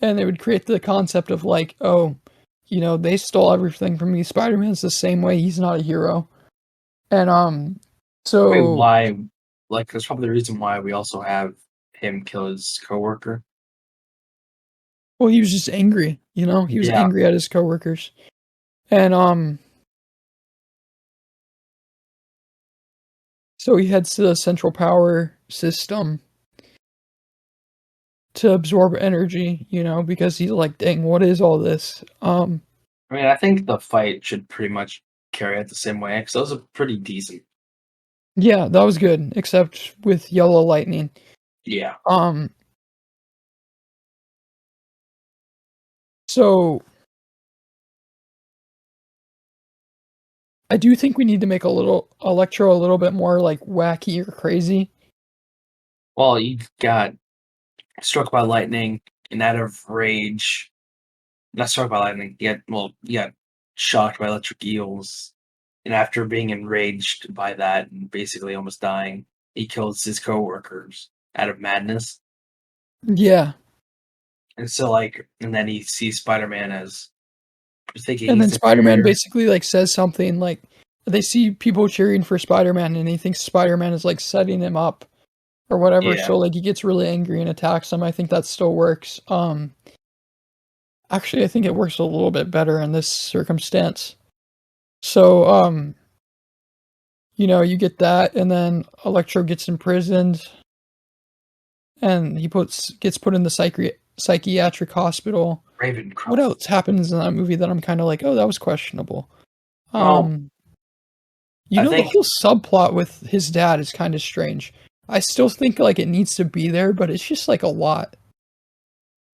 And it would create the concept of like, oh, they stole everything from me. Spider-Man's the same way. He's not a hero. And Wait, so why? Like, that's probably the reason why we also have him kill his coworker. well, he was just angry, he was Yeah. angry at his coworkers. And so he heads to the central power system to absorb energy, because he's like, dang, what is all this? I mean, I think the fight should pretty much carry out the same way because those are pretty decent. Yeah, that was good, except with yellow lightning. Yeah. So I do think we need to make Electro a little bit more like wacky or crazy. Well, you got struck by lightning and out of rage. Not struck by lightning. You got shocked by electric eels, and after being enraged by that and basically almost dying, he kills his coworkers out of madness. Yeah. And so, like, and then he sees Spider-Man as thinking And then he's Spider-Man inferior. basically like says something like they see people cheering for Spider-Man and he thinks Spider-Man is like setting him up or whatever. Yeah. So like he gets really angry and attacks him. I think that still works. Actually I think it works a little bit better in this circumstance. So you get that and then Electro gets imprisoned and he gets put in the psychiatric hospital. What Ravencroft. else happens in that movie that I'm kind of like, oh, that was questionable? Well, Um, I the think, whole subplot with his dad is kind of strange. I still think like it needs to be there, but it's just like a lot.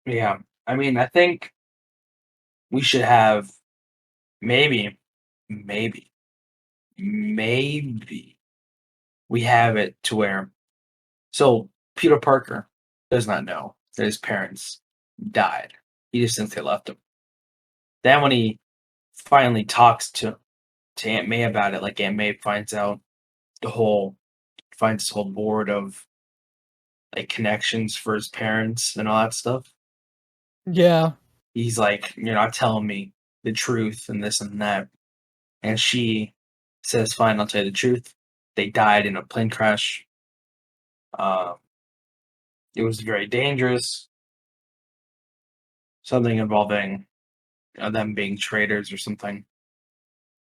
yeah. I mean, I think we should have maybe, maybe, maybe we have it to where so Peter Parker does not know that his parents died. He just thinks they left him. Then when he finally talks to Aunt May about it, like Aunt May the whole finds this whole board of like connections for his parents and all that stuff. Yeah, He's like, "You're not telling me the truth and this and that." And she says, "Fine, I'll tell you the truth. They died in a plane crash. Uh, it was very dangerous. Something involving them being traitors or something."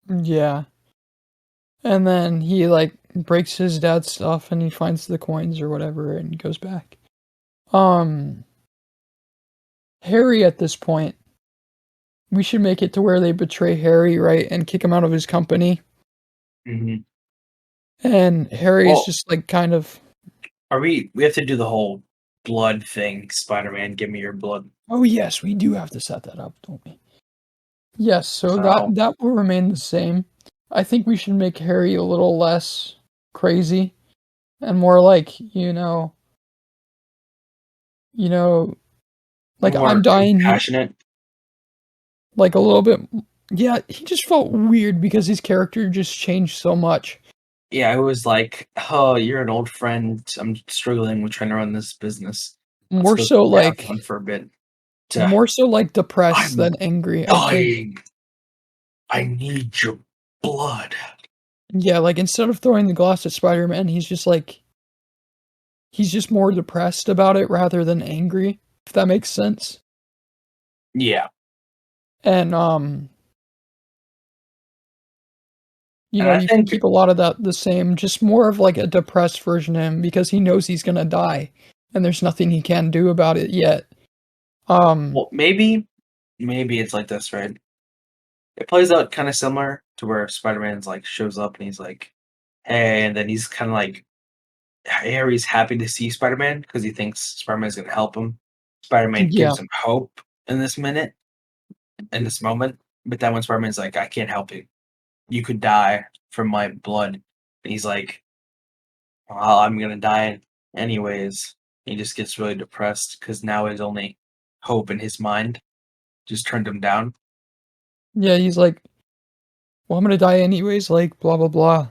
yeah. And then he like breaks his dad's stuff and he finds the coins or whatever and goes back. Um, Harry at this point, we should make it to where they betray Harry, right, and kick him out of his company. Hmm. And Harry is Well, just like kind of, are we have to do the whole blood thing, Spider-Man, give me your blood. oh yes, we do have to set that up, don't we? Yes, so that So that will remain the same. I think we should make Harry a little less crazy and more like, you know, like I'm more dying here, compassionate. like a little bit. Yeah, he just felt weird because his character just changed so much. Yeah, I was like, "Oh, you're an old friend. I'm struggling with trying to run this business. Let's More go so have like, fun for a bit." To, more so like depressed I'm than angry, I think. dying. I need your blood. Yeah, like instead of throwing the glass at Spider-Man, he's just more depressed about it rather than angry, if that makes sense. Yeah, And and I you can think keep a lot of that the same, just more of like a depressed version of him because he knows he's gonna die and there's nothing he can do about it yet. Um, well, maybe it's like this, right? It plays out kind of similar to where Spider-Man's like shows up and he's like, "Hey," and then he's kind of like Harry's happy to see Spider-Man because he thinks Spider-Man's gonna help him. Spider-Man yeah, gives him hope in this minute, in this moment. But then when Spider-Man's like, "I can't help you. You could die. from my blood. And he's like, well, I'm gonna die anyways. He just gets really depressed because now his only hope in his mind just turned him down. Yeah, he's like, "Well, I'm gonna die anyways," like, blah, blah, blah.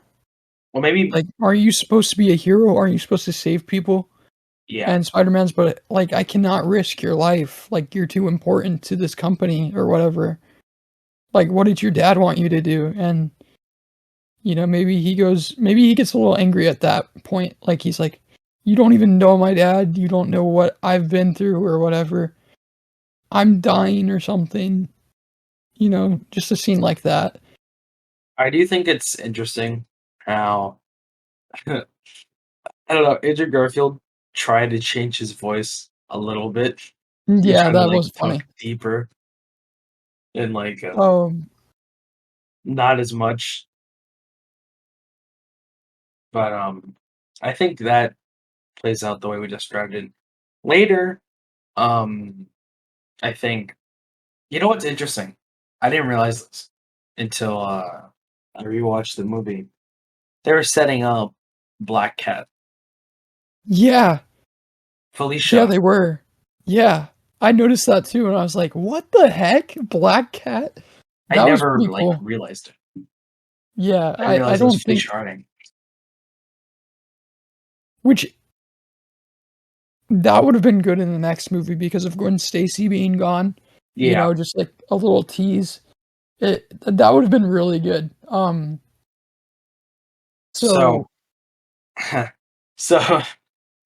Well, maybe, Like, "Aren't you supposed to be a hero? Aren't you supposed to save people?" yeah. And Spider-Man's, "But, like, I cannot risk your life. Like, you're too important to this company," or whatever. Like, "What did your dad want you to do?" And, maybe he gets a little angry at that point. Like, he's like, "You don't even know my dad. You don't know what I've been through or whatever. I'm dying or something." Just a scene like that. I do think it's interesting how I don't know, Andrew Garfield tried to change his voice a little bit. He Yeah, tried to that like was talk funny. deeper and like Um, not as much, but I think that plays out the way we described it. Later, um I think you know what's interesting? I didn't realize this until I rewatched the movie. They were setting up Black Cat, yeah, yeah, Felicia. they were. Yeah, I noticed that too, and I was like, "What the heck? Black Cat?" I That was never pretty like cool. realized it. Yeah, I didn't I realize it was don't Felicia think Harding. which that would have been good in the next movie because of Gwen Stacy being gone, Yeah. just like a little tease. That would have been really good. So So so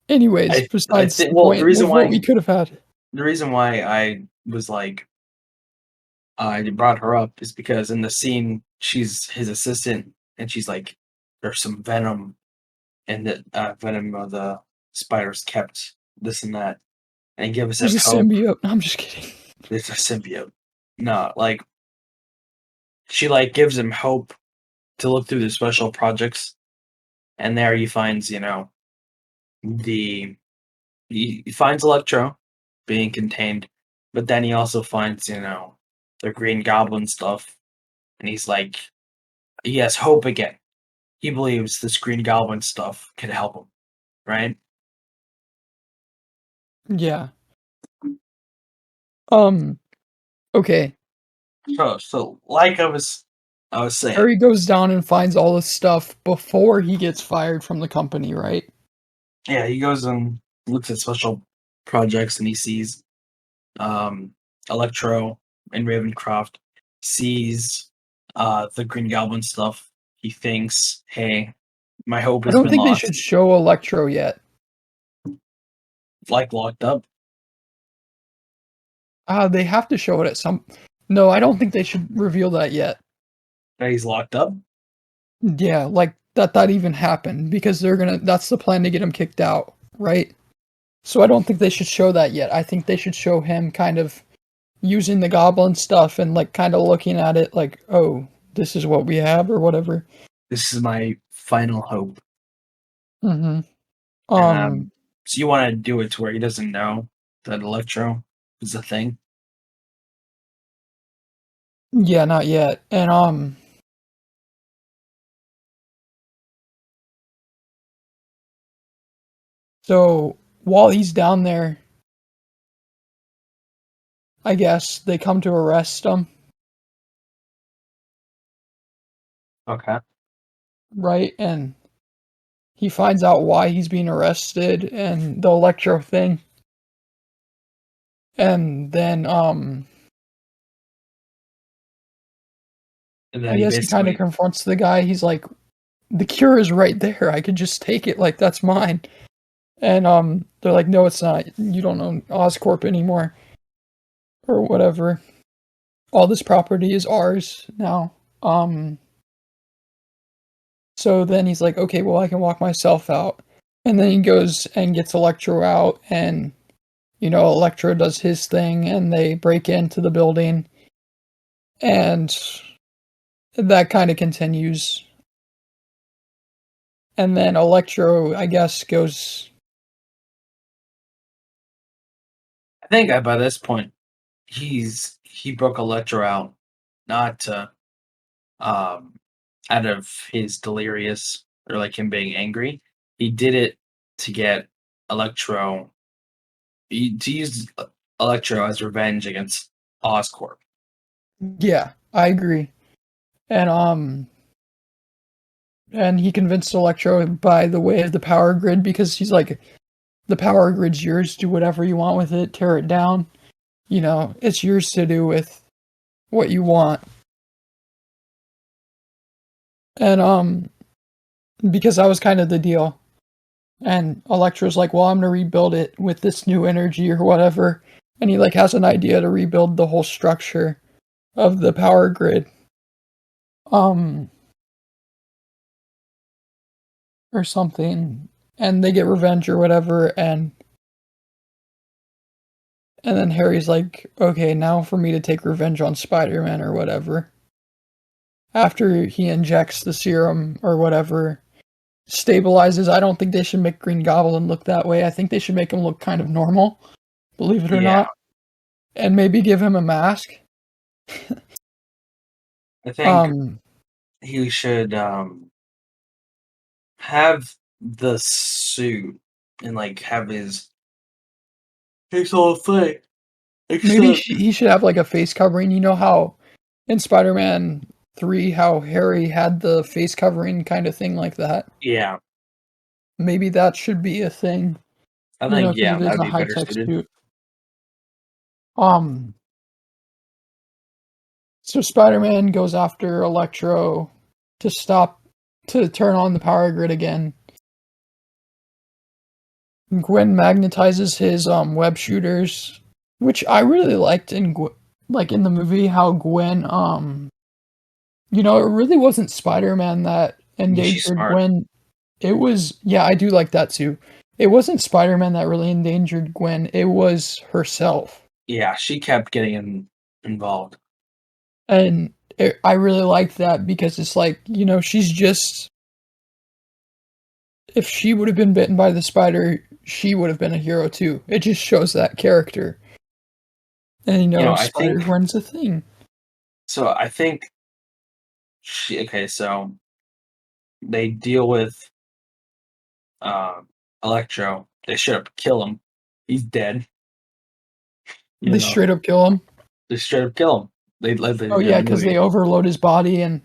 anyways, I besides think the well point of what we could have had. the reason why I was like I brought her up is because in the scene she's his assistant and she's like there's some venom and the venom of the spiders kept this and that and it gives There's him a hope. symbiote. No, I'm just kidding. It's a symbiote. No, like she like gives him hope to look through the special projects, and there he finds the he finds Electro being contained, but then he also finds the Green Goblin stuff, and he's like he has hope again. He believes this Green Goblin stuff could help him, right? Yeah. Um, okay. So like I was saying, Harry goes down and finds all this stuff before he gets fired from the company, right? yeah, he goes and looks at special projects, and he sees um, Electro and Ravencroft sees the Green Goblin stuff. He thinks, "Hey, my hope I has don't been think they should lost." show Electro yet. Like locked up. They have to show it at some. No, I don't think they should reveal that yet. That he's locked up. Yeah, like that even happened because that's the plan to get him kicked out, right? So I don't think they should show that yet. I think they should show him kind of using the goblin stuff and like kind of looking at it like, "Oh, this is what we have," or whatever. This is my final hope. Mhm. And Um, so you want to do it to where he doesn't know that Electro is a thing. yeah, not yet. And so while he's down there, I guess they come to arrest him, Okay. right? And he finds out why he's being arrested and the Electro thing. And then And then I he guess he kind of basically, confronts the guy. He's like, "The cure is right there. I could just take it. Like that's mine." And they're like, "No, it's not. You don't own Oscorp anymore or whatever. All this property is ours now." Um so then he's like, "Okay, well I can walk myself out." And then he goes and gets Electro out and Electro does his thing and they break into the building and that kind of continues. And then Electro, I guess, goes. I think by this point he broke Electro out, not to um out of his delirious or like him being angry. He did it to get Electro to use Electro as revenge against Oscorp. Yeah, I agree. And and he convinced Electro by the way of the power grid because he's like, the power grid's yours, do whatever you want with it, tear it down. You know, it's yours to do with what you want. And because that was kind of the deal. And Electro's like, well, I'm gonna rebuild it with this new energy or whatever. And he like has an idea to rebuild the whole structure of the power grid. Um or something. And they get revenge or whatever, and then Harry's like, okay, now for me to take revenge on Spider-Man or whatever. After he injects the serum or whatever, stabilizes. I don't think they should make Green Goblin look that way. I think they should make him look kind of normal, believe it or Yeah, not, and maybe give him a mask. I think Um, he should have the suit and like have his whole thing. maybe Except he should have like a face covering. You know how in Spider-Man 3, how Harry had the face covering kind of thing like that? yeah, Maybe that should be a thing, I you know, think because yeah, it is that'd a be better high-tech suited. suit. Um, so Spider-Man goes after Electro to stop, to turn on the power grid again. Gwen magnetizes his web shooters, which I really liked in like in the movie how Gwen you know, it really wasn't Spider-Man that Yeah, she's endangered smart. Gwen. It was, yeah, I do like that too. It wasn't Spider-Man that really endangered Gwen. It was herself. Yeah, she kept getting involved. And I really like that because it's like, you know, she's just, if she would have been bitten by the spider, she would have been a hero too. It just shows that character. And you You know, know, I Spider think Gwen's a thing. so. I think okay. So they deal with uh, Electro. They should have kill him. He's dead. You They know, straight up kill him. they straight up kill him. They like they Oh did in yeah, the because they movie. overload his body, and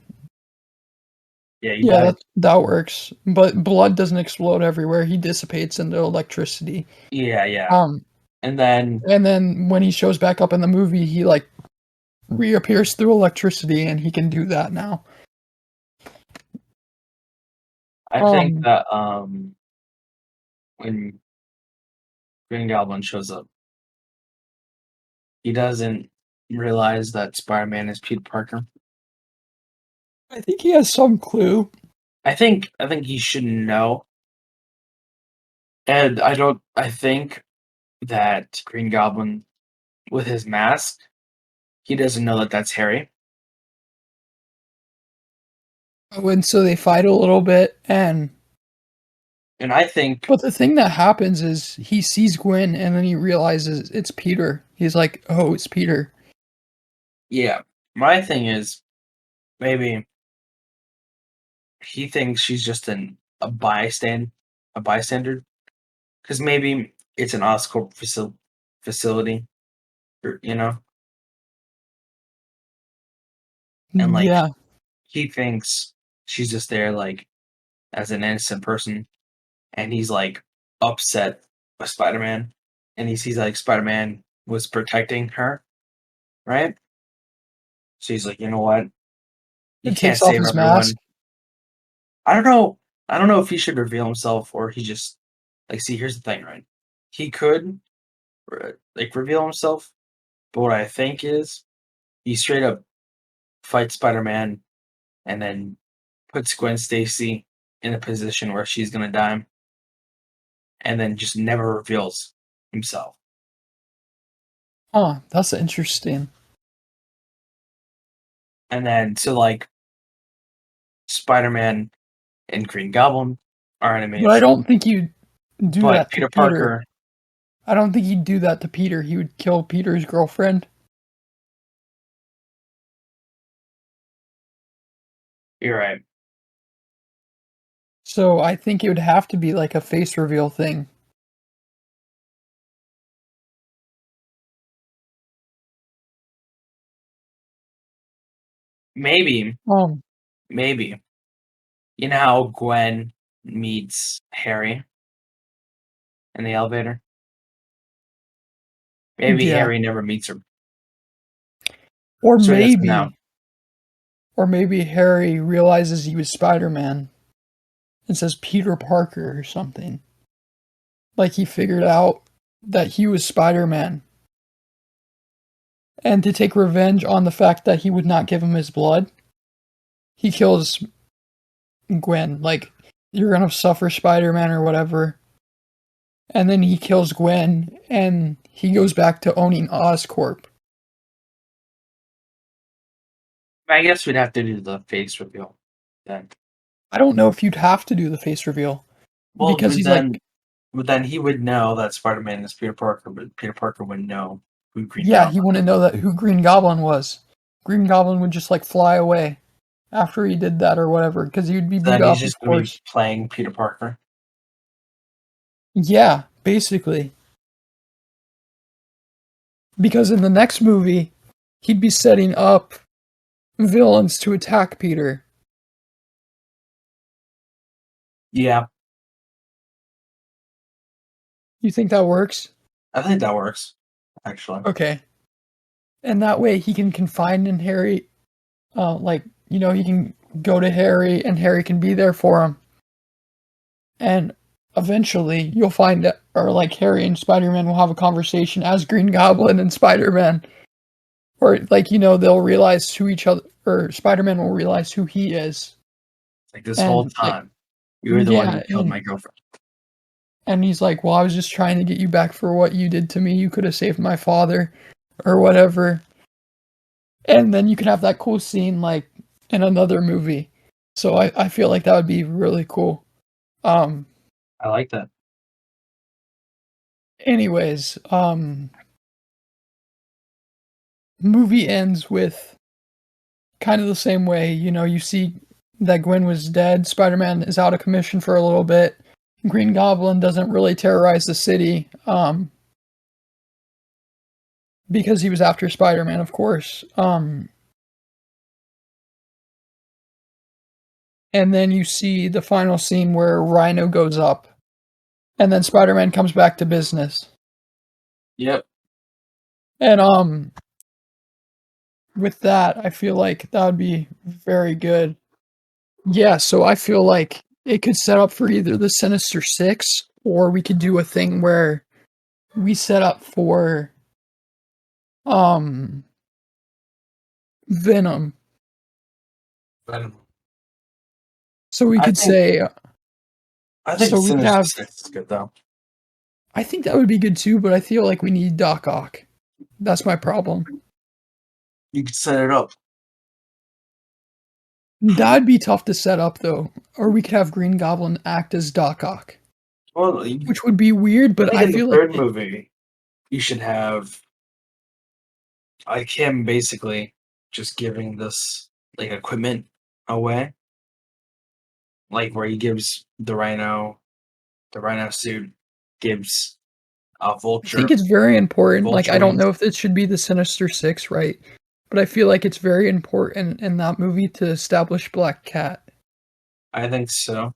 Yeah, he yeah, died. that works. But blood doesn't explode everywhere. He dissipates into electricity. Yeah, yeah. Um, And then and then when he shows back up in the movie, he like reappears through electricity, and he can do that now. I think Um, that when Green Goblin shows up, he doesn't realize that Spider-Man is Peter Parker. I think he has some clue. I think he should know. And I think that Green Goblin with his mask, he doesn't know that that's Harry. Oh, and so they fight a little bit, and And I think but the thing that happens is he sees Gwen, and then he realizes it's Peter. He's like, "Oh, it's Peter." yeah, my thing is maybe he thinks she's just a bystander because maybe it's an Oscorp facility, or, and like Yeah, he thinks she's just there like as an innocent person, and he's like upset with Spider-Man, and he sees like Spider-Man was protecting her, right? So he's like, you know what? You and can't takes off save his mask. everyone. I don't know. I don't know if he should reveal himself or he just like. See, here's the thing, right? He could like reveal himself, but what I think is he straight up fights Spider-Man and then puts Gwen Stacy in a position where she's gonna die, and then just never reveals himself. Huh, that's interesting. And then so like Spider-Man and Green Goblin are But I enemies, don't think you do but that to Peter Peter. Parker, I don't think he'd do that to Peter. He would kill Peter's girlfriend. You're right. So I think it would have to be like a face reveal thing. Maybe, Um, maybe. You know how Gwen meets Harry in the elevator? Maybe yeah. Harry never meets her, Or so he doesn't know. maybe, or maybe Harry realizes he was Spider-Man and says Peter Parker or something. Like he figured out that he was Spider-Man. And to take revenge on the fact that he would not give him his blood, he kills Gwen. Like, you're gonna suffer Spider-Man or whatever. And then he kills Gwen and he goes back to owning Oscorp. I guess we'd have to do the face reveal then. I don't know if you'd have to do the face reveal Well, because but he's like, then, but then he would know that Spider-Man is Peter Parker, but Peter Parker wouldn't know who Green yeah, he Goblin. wouldn't know that who Green Goblin was. Green Goblin would just like fly away after he did that or whatever because he would be beat Then he's up, of just gonna be course. playing Peter Parker. Yeah, basically. Because in the next movie, he'd be setting up villains to attack Peter. Yeah, You think that works? I think that works. Actually, Okay. And that way he can confide in Harry. Like, he can go to Harry and Harry can be there for him. And eventually you'll find that, or like Harry and Spider-Man will have a conversation as Green Goblin and Spider-Man. Or like, they'll realize who each other, or Spider-Man will realize who he is. like this whole And like, time, you were the one who yeah, killed my girlfriend. and he's like, well, I was just trying to get you back for what you did to me. You could have saved my father or whatever. And then you can have that cool scene like in another movie. So I feel like that would be really cool. Um I like that. anyways, movie ends with kind of the same way. You see that Gwen was dead, Spider-Man is out of commission for a little bit. Green Goblin doesn't really terrorize the city because he was after Spider-Man, of course. And then you see the final scene where Rhino goes up and then Spider-Man comes back to business. Yep. And with that, I feel like that would be very good. Yeah, so I feel like it could set up for either the Sinister Six or we could do a thing where we set up for um Venom. But So we I could think say I think so we could Sinister have Six is good though. I think that would be good too, but I feel like we need Doc Ock. That's my problem. You could set it up. That'd be tough to set up though. Or we could have Green Goblin act as Doc Ock, Well, which would be weird, I but think I in the feel like third movie, you should have like him basically just giving this like equipment away, like where he gives the Rhino suit gives a I think vulture it's very important. Like, vulture I don't wings. know if it should be the Sinister Six, right? But I feel like it's very important in that movie to establish Black Cat. I think so.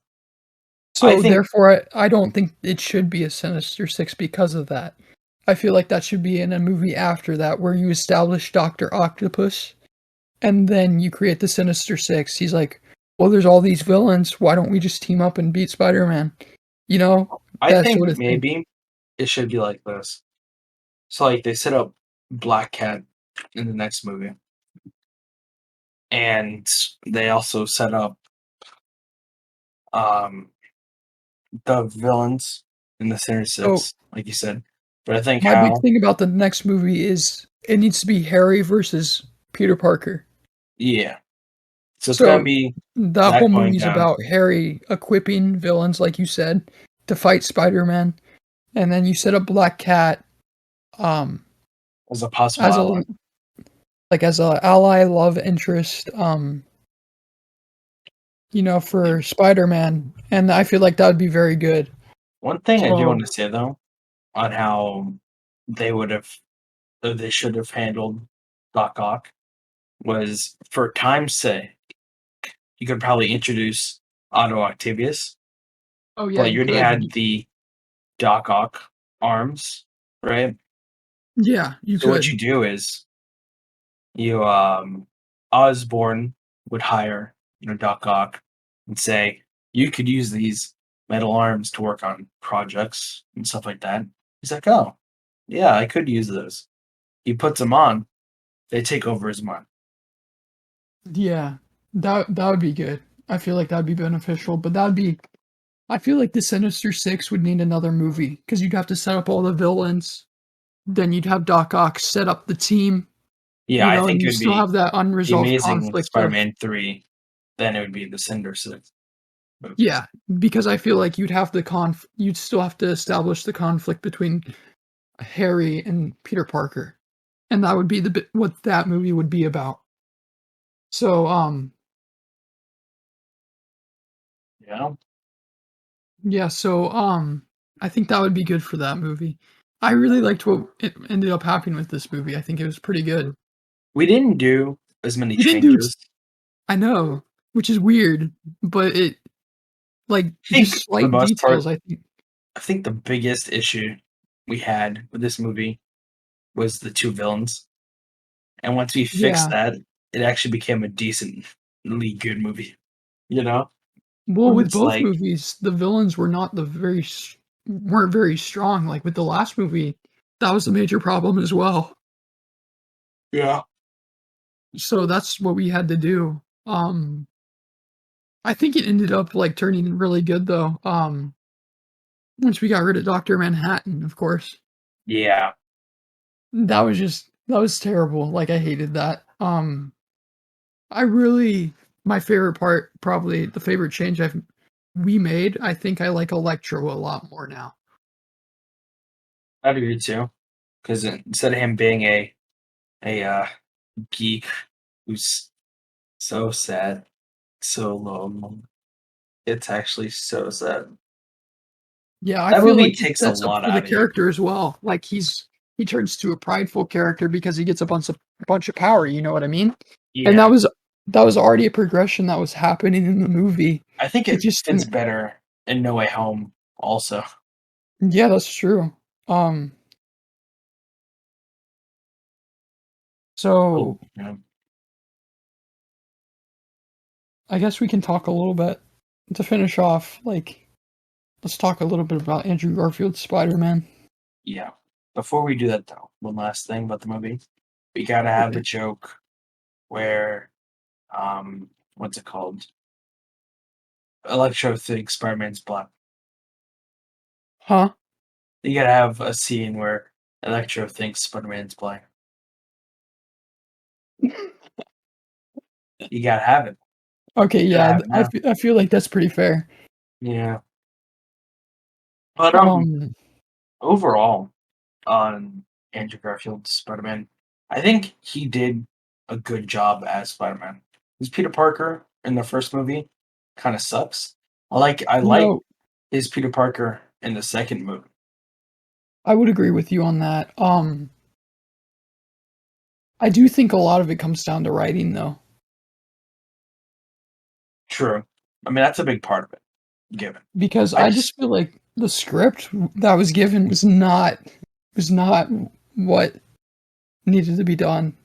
I So think therefore, I don't think it should be a Sinister Six because of that. I feel like that should be in a movie after that where you establish Doctor Octopus and then you create the Sinister Six. He's like, well, there's all these villains. Why don't we just team up and beat Spider-Man? You know, I that think sort of thing. maybe it should be like this. So like they set up Black Cat in the next movie, and they also set up um the villains in the Sinister So Six, like you said. But I think my big how thing about the next movie is it needs to be Harry versus Peter Parker. yeah. So it's gonna So be that that whole going movie's down about Harry equipping villains, like you said, to fight Spider-Man, and then you set up Black Cat um as a possible as a ally. as a ally love interest for Spider-Man, and I feel like that would be very good. One thing I do want So, to say though, on how they would have, or they should have handled Doc Ock, was for time's sake, you could probably introduce Otto Octavius, oh yeah, but you you already could. had the Doc Ock arms, right? Yeah, you So what could. you do is you Osborn would hire Doc Ock and say you could use these metal arms to work on projects and stuff like that. He's like, oh yeah, I could use those. He puts them on. They take over his mind. Yeah, that would be good. I feel like that'd be beneficial, but that'd be. I feel like the Sinister Six would need another movie because you'd have to set up all the villains. Then you'd have Doc Ock set up the team, Yeah, I and think it you would still be have that the unresolved Amazing conflict of Spider-Man 3. Then it would be the Cinder 6 movies. yeah, because I feel like you'd still have to establish the conflict between Harry and Peter Parker, and that would be the bit what that movie would be about. So, Yeah, yeah, so, I think that would be good for that movie. I really liked what it ended up happening with this movie. I think it was pretty good. we didn't do as many We didn't do changes. s I know, which is weird, but like, I think just for the slight most part, details, I think. I think the biggest issue we had with this movie was the two villains. And once we fixed Yeah. that, it actually became a decently good movie. You know, Well, where with it's both like, movies, the villains were not the very s weren't very strong, like, with the last movie, that was a major problem as well. yeah, So that's what we had to do. I think it ended up, like, turning really good, though, once we got rid of Doctor Manhattan, of course. yeah, That was terrible, like, I hated that. I really my favorite part, probably the favorite change we made, I think I like Electro a lot more now. I'd agree too. Because instead of him being a geek who's so sad, so lonely, it's actually so sad. Yeah, I That feel movie like it takes a sets up lot for the out of you. character as well. Like he turns to a prideful character because he gets a bunch of power, you know what I mean? And Yeah, that was already a progression that was happening in the movie. I think It it just fits didn't. better in No Way Home. Also, Yeah, that's true. Um, oh, so yeah, I guess we can talk a little bit to finish off, like let's talk a little bit about Andrew Garfield's Spider-Man. yeah. Before we do that, though, one last thing about the movie, we gotta have a Okay. joke where, what's it called? Electro thinks Spider-Man's black. Huh? You gotta have a scene where Electro thinks Spider-Man's black. You gotta have it. Okay, You gotta yeah, have it now. I feel like that's pretty fair. Yeah. But Um, overall, on Andrew Garfield's Spider-Man, I think he did a good job as Spider-Man. His Peter Parker in the first movie kind of sucks. I like no, his Peter Parker in the second movie. I would agree with you on that. I do think a lot of it comes down to writing, though, True. I mean that's a big part of it. Given. because I I just just feel like the script that was given was not what needed to be done.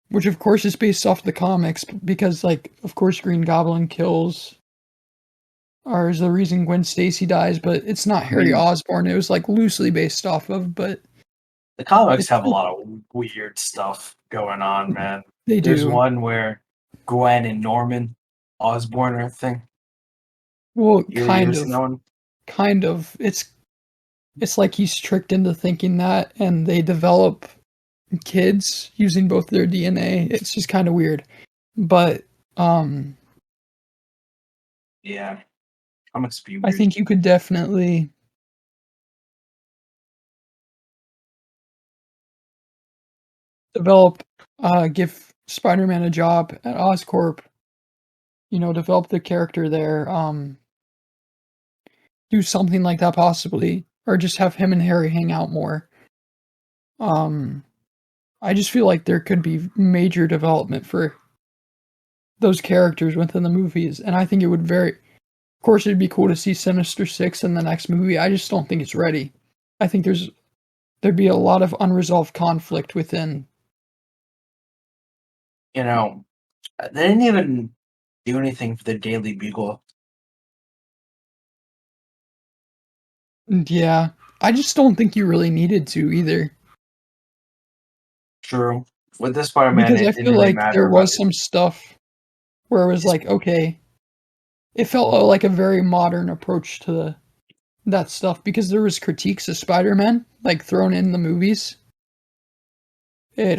Which, of course, is based off the comics, because, like, of course, Green Goblin kills or is the reason Gwen Stacy dies, but it's not I Harry mean Osborn. It was like loosely based off of, but the comics it's have a lot of weird stuff going on, man. they There's do. one where Gwen and Norman Osborn are a thing. Well, You ever seen that one? kind of. It's like he's tricked into thinking that, and they develop kids using both their DNA. It's just kind of weird, but um, Yeah. Comics be I weird. think you could definitely give Spider-Man a job at Oscorp develop the character there, do something like that possibly, or just have him and Harry hang out more. Um, I just feel like there could be major development for those characters within the movies, and I think it would of course, it'd be cool to see Sinister Six in the next movie. I just don't think it's ready. I think there'd be a lot of unresolved conflict within. You know, they didn't even do anything for the Daily Bugle. Yeah, I just don't think you really needed to either, True. With this Spider-Man, because I it didn't feel really like matter there about was some stuff where it was his. like, okay, it felt like a very modern approach to that stuff because there was critiques of Spider-Man like thrown in the movies. It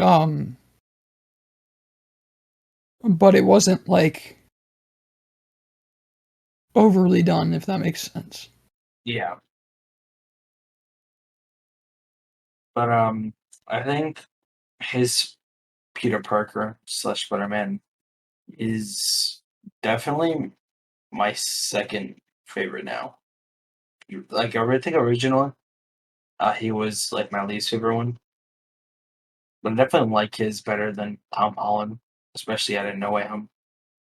but it wasn't like overly done, if that makes sense. Yeah, but I think his Peter Parker slash Spider-Man is definitely my second favorite now. Like I think originally, he was like my least favorite one, but I definitely like his better than Tom Holland, especially out of No Way Home.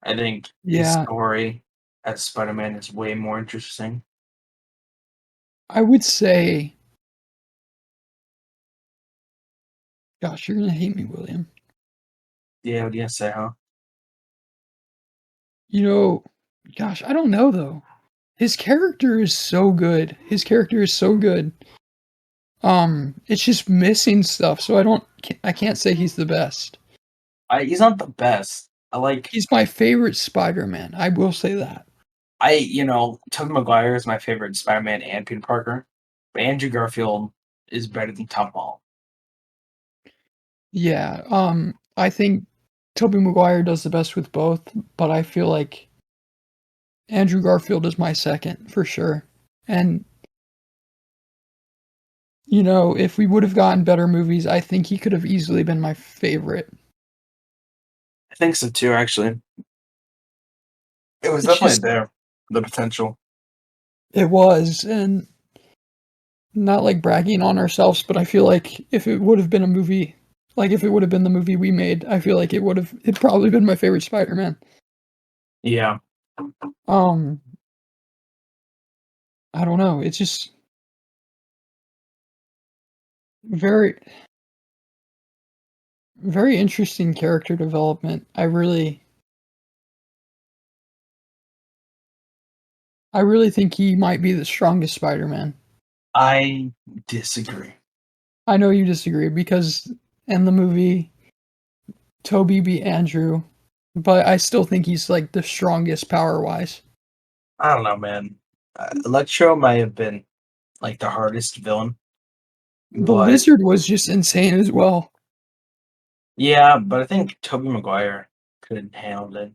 I think his Yeah, story as Spider-Man is way more interesting. I would say, gosh, you're gonna hate me, William. Yeah, what do you say, huh? You know, gosh, I don't know though. His character is so good. His character is so good. It's just missing stuff, so I can't say he's the best. He's not the best. I like He's my favorite Spider-Man. I will say that. Tobey Maguire is my favorite Spider-Man and Peter Parker, but Andrew Garfield is better than Tom Holland. Yeah, I think Tobey Maguire does the best with both, but I feel like Andrew Garfield is my second for sure. And if we would have gotten better movies, I think he could have easily been my favorite. I think so too, actually. It was It's definitely just there, the potential. it was, and not like bragging on ourselves, but I feel like if it would have been a movie, like if it would have been the movie we made, I feel like it probably been my favorite Spider-Man. Yeah. Um, I don't know. It's just very, very interesting character development. I really think he might be the strongest Spider-Man. I disagree. I know you disagree because in the movie, Toby beat Andrew, but I still think he's like the strongest power-wise. I don't know, man. Electro might have been like the hardest villain, The but Lizard was just insane as well. yeah, but I think Tobey Maguire could have handled it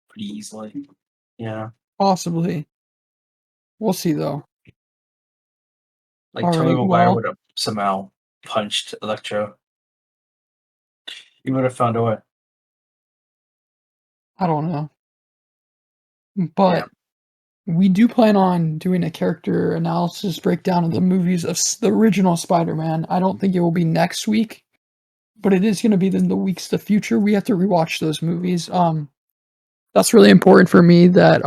pretty easily. Yeah. Possibly. We'll see though. Like All Tobey right. Maguire Well, would have somehow punched Electro. He would have found a way. I don't know. Yeah. But we do plan on doing a character analysis breakdown of the movies of the original Spider-Man. I don't think it will be next week, but it is going to be in the weeks to future. We have to rewatch those movies. That's really important for me that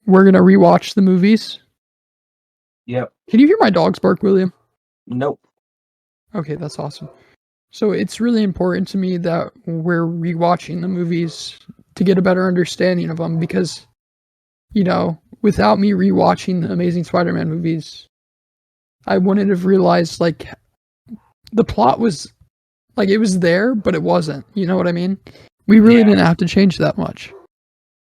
we're going to rewatch the movies. Yep. Can you hear my dogs bark, William? Nope. Okay, that's awesome. So it's really important to me that we're rewatching the movies to get a better understanding of them because, without me rewatching the Amazing Spider-Man movies, I wouldn't have realized like the plot was like it was there, but it wasn't. You know what I mean? We really Yeah. didn't have to change that much.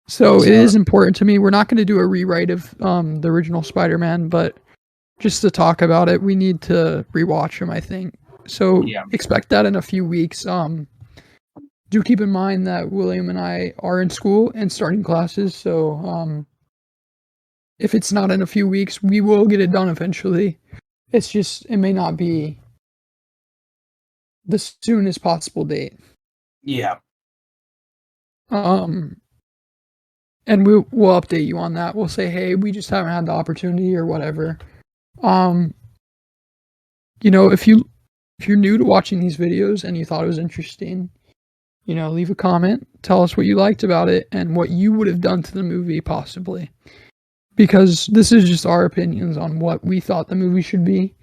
So it So is important to me. We're not going to do a rewrite of the original Spider-Man, but just to talk about it, we need to rewatch them, I think. So yeah. expect that in a few weeks. Do keep in mind that William and I are in school and starting classes, so if it's not in a few weeks, we will get it done eventually. It's just it may not be the soonest possible date. Yeah. Um and we'll update you on that. We'll say, hey, we just haven't had the opportunity or whatever. You know, if you're new to watching these videos and you thought it was interesting, you know, leave a comment, tell us what you liked about it and what you would have done to the movie possibly. Because this is just our opinions on what we thought the movie should be.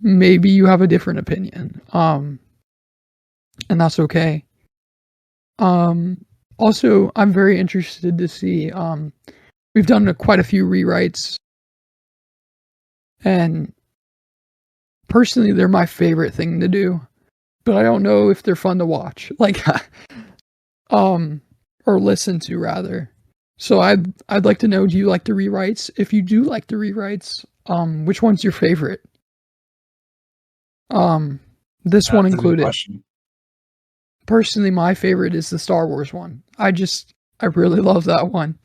Maybe you have a different opinion. And that's okay. Also, I'm very interested to see, we've done quite a few rewrites, and personally, they're my favorite thing to do, but I don't know if they're fun to watch, like, or listen to rather. So I'd like to know, do you like the rewrites? If you do like the rewrites, which one's your favorite? This one That's a good included. question. Personally, my favorite is the Star Wars one. I really love that one.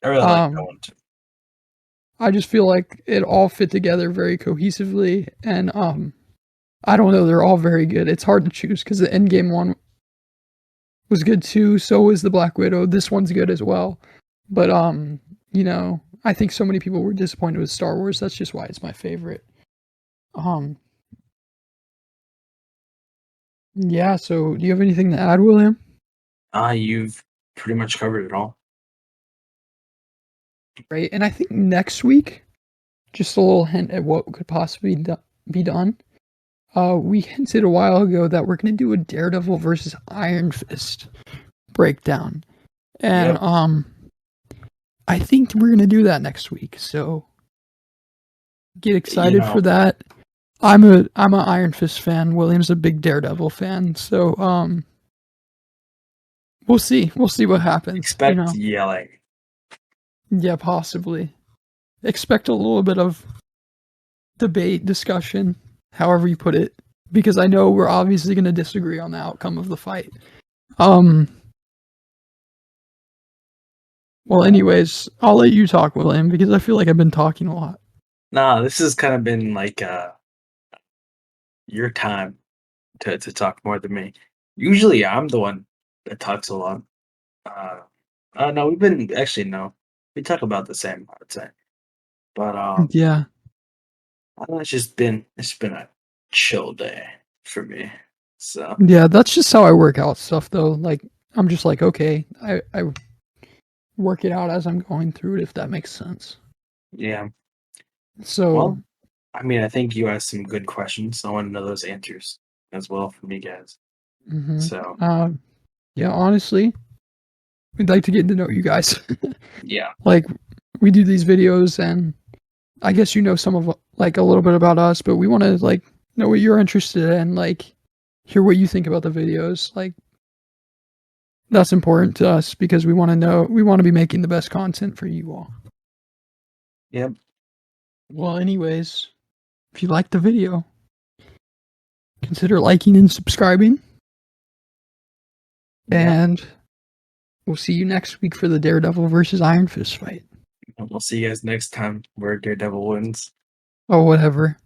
I really like that one too. I just feel like it all fit together very cohesively, and I don't know, they're all very good. It's hard to choose because the Endgame one was good too. So was the Black Widow. This one's good as well, but you know, I think so many people were disappointed with Star Wars. That's just why it's my favorite. Yeah. So, do you have anything to add, William? You've pretty much covered it all. Right, and I think next week, just a little hint at what could possibly be done. We hinted a while ago that we're going to do a Daredevil versus Iron Fist breakdown, and I think we're going to do that next week. So get excited for that. I'm an Iron Fist fan. William's a big Daredevil fan. So we'll see. We'll see what happens. Expect yelling. Yeah, possibly. Expect a little bit of debate, discussion, however you put it, because I know we're obviously going to disagree on the outcome of the fight. Well, anyways, I'll let you talk, William, because I feel like I've been talking a lot. Nah, this has kind of been like your time to talk more than me. Usually, I'm the one that talks a lot. No, we talk about the same, I would say. But Yeah, I don't know, it's been a chill day for me. So yeah, that's just how I work out stuff, though. Like, I'm just like, okay, I work it out as I'm going through it, if that makes sense. yeah. So, Well, I mean, I think you asked some good questions. I want to know those answers as well from you guys. So yeah, honestly, we'd like to get to know you guys. yeah, Like, we do these videos, and I guess you know some of like a little bit about us, but we want to like know what you're interested in, like hear what you think about the videos. Like, that's important to us because we want to be making the best content for you all. yep. Well, anyways, if you liked the video, consider liking and subscribing. And we'll see you next week for the Daredevil versus Iron Fist fight. And we'll see you guys next time where Daredevil wins. Oh, whatever.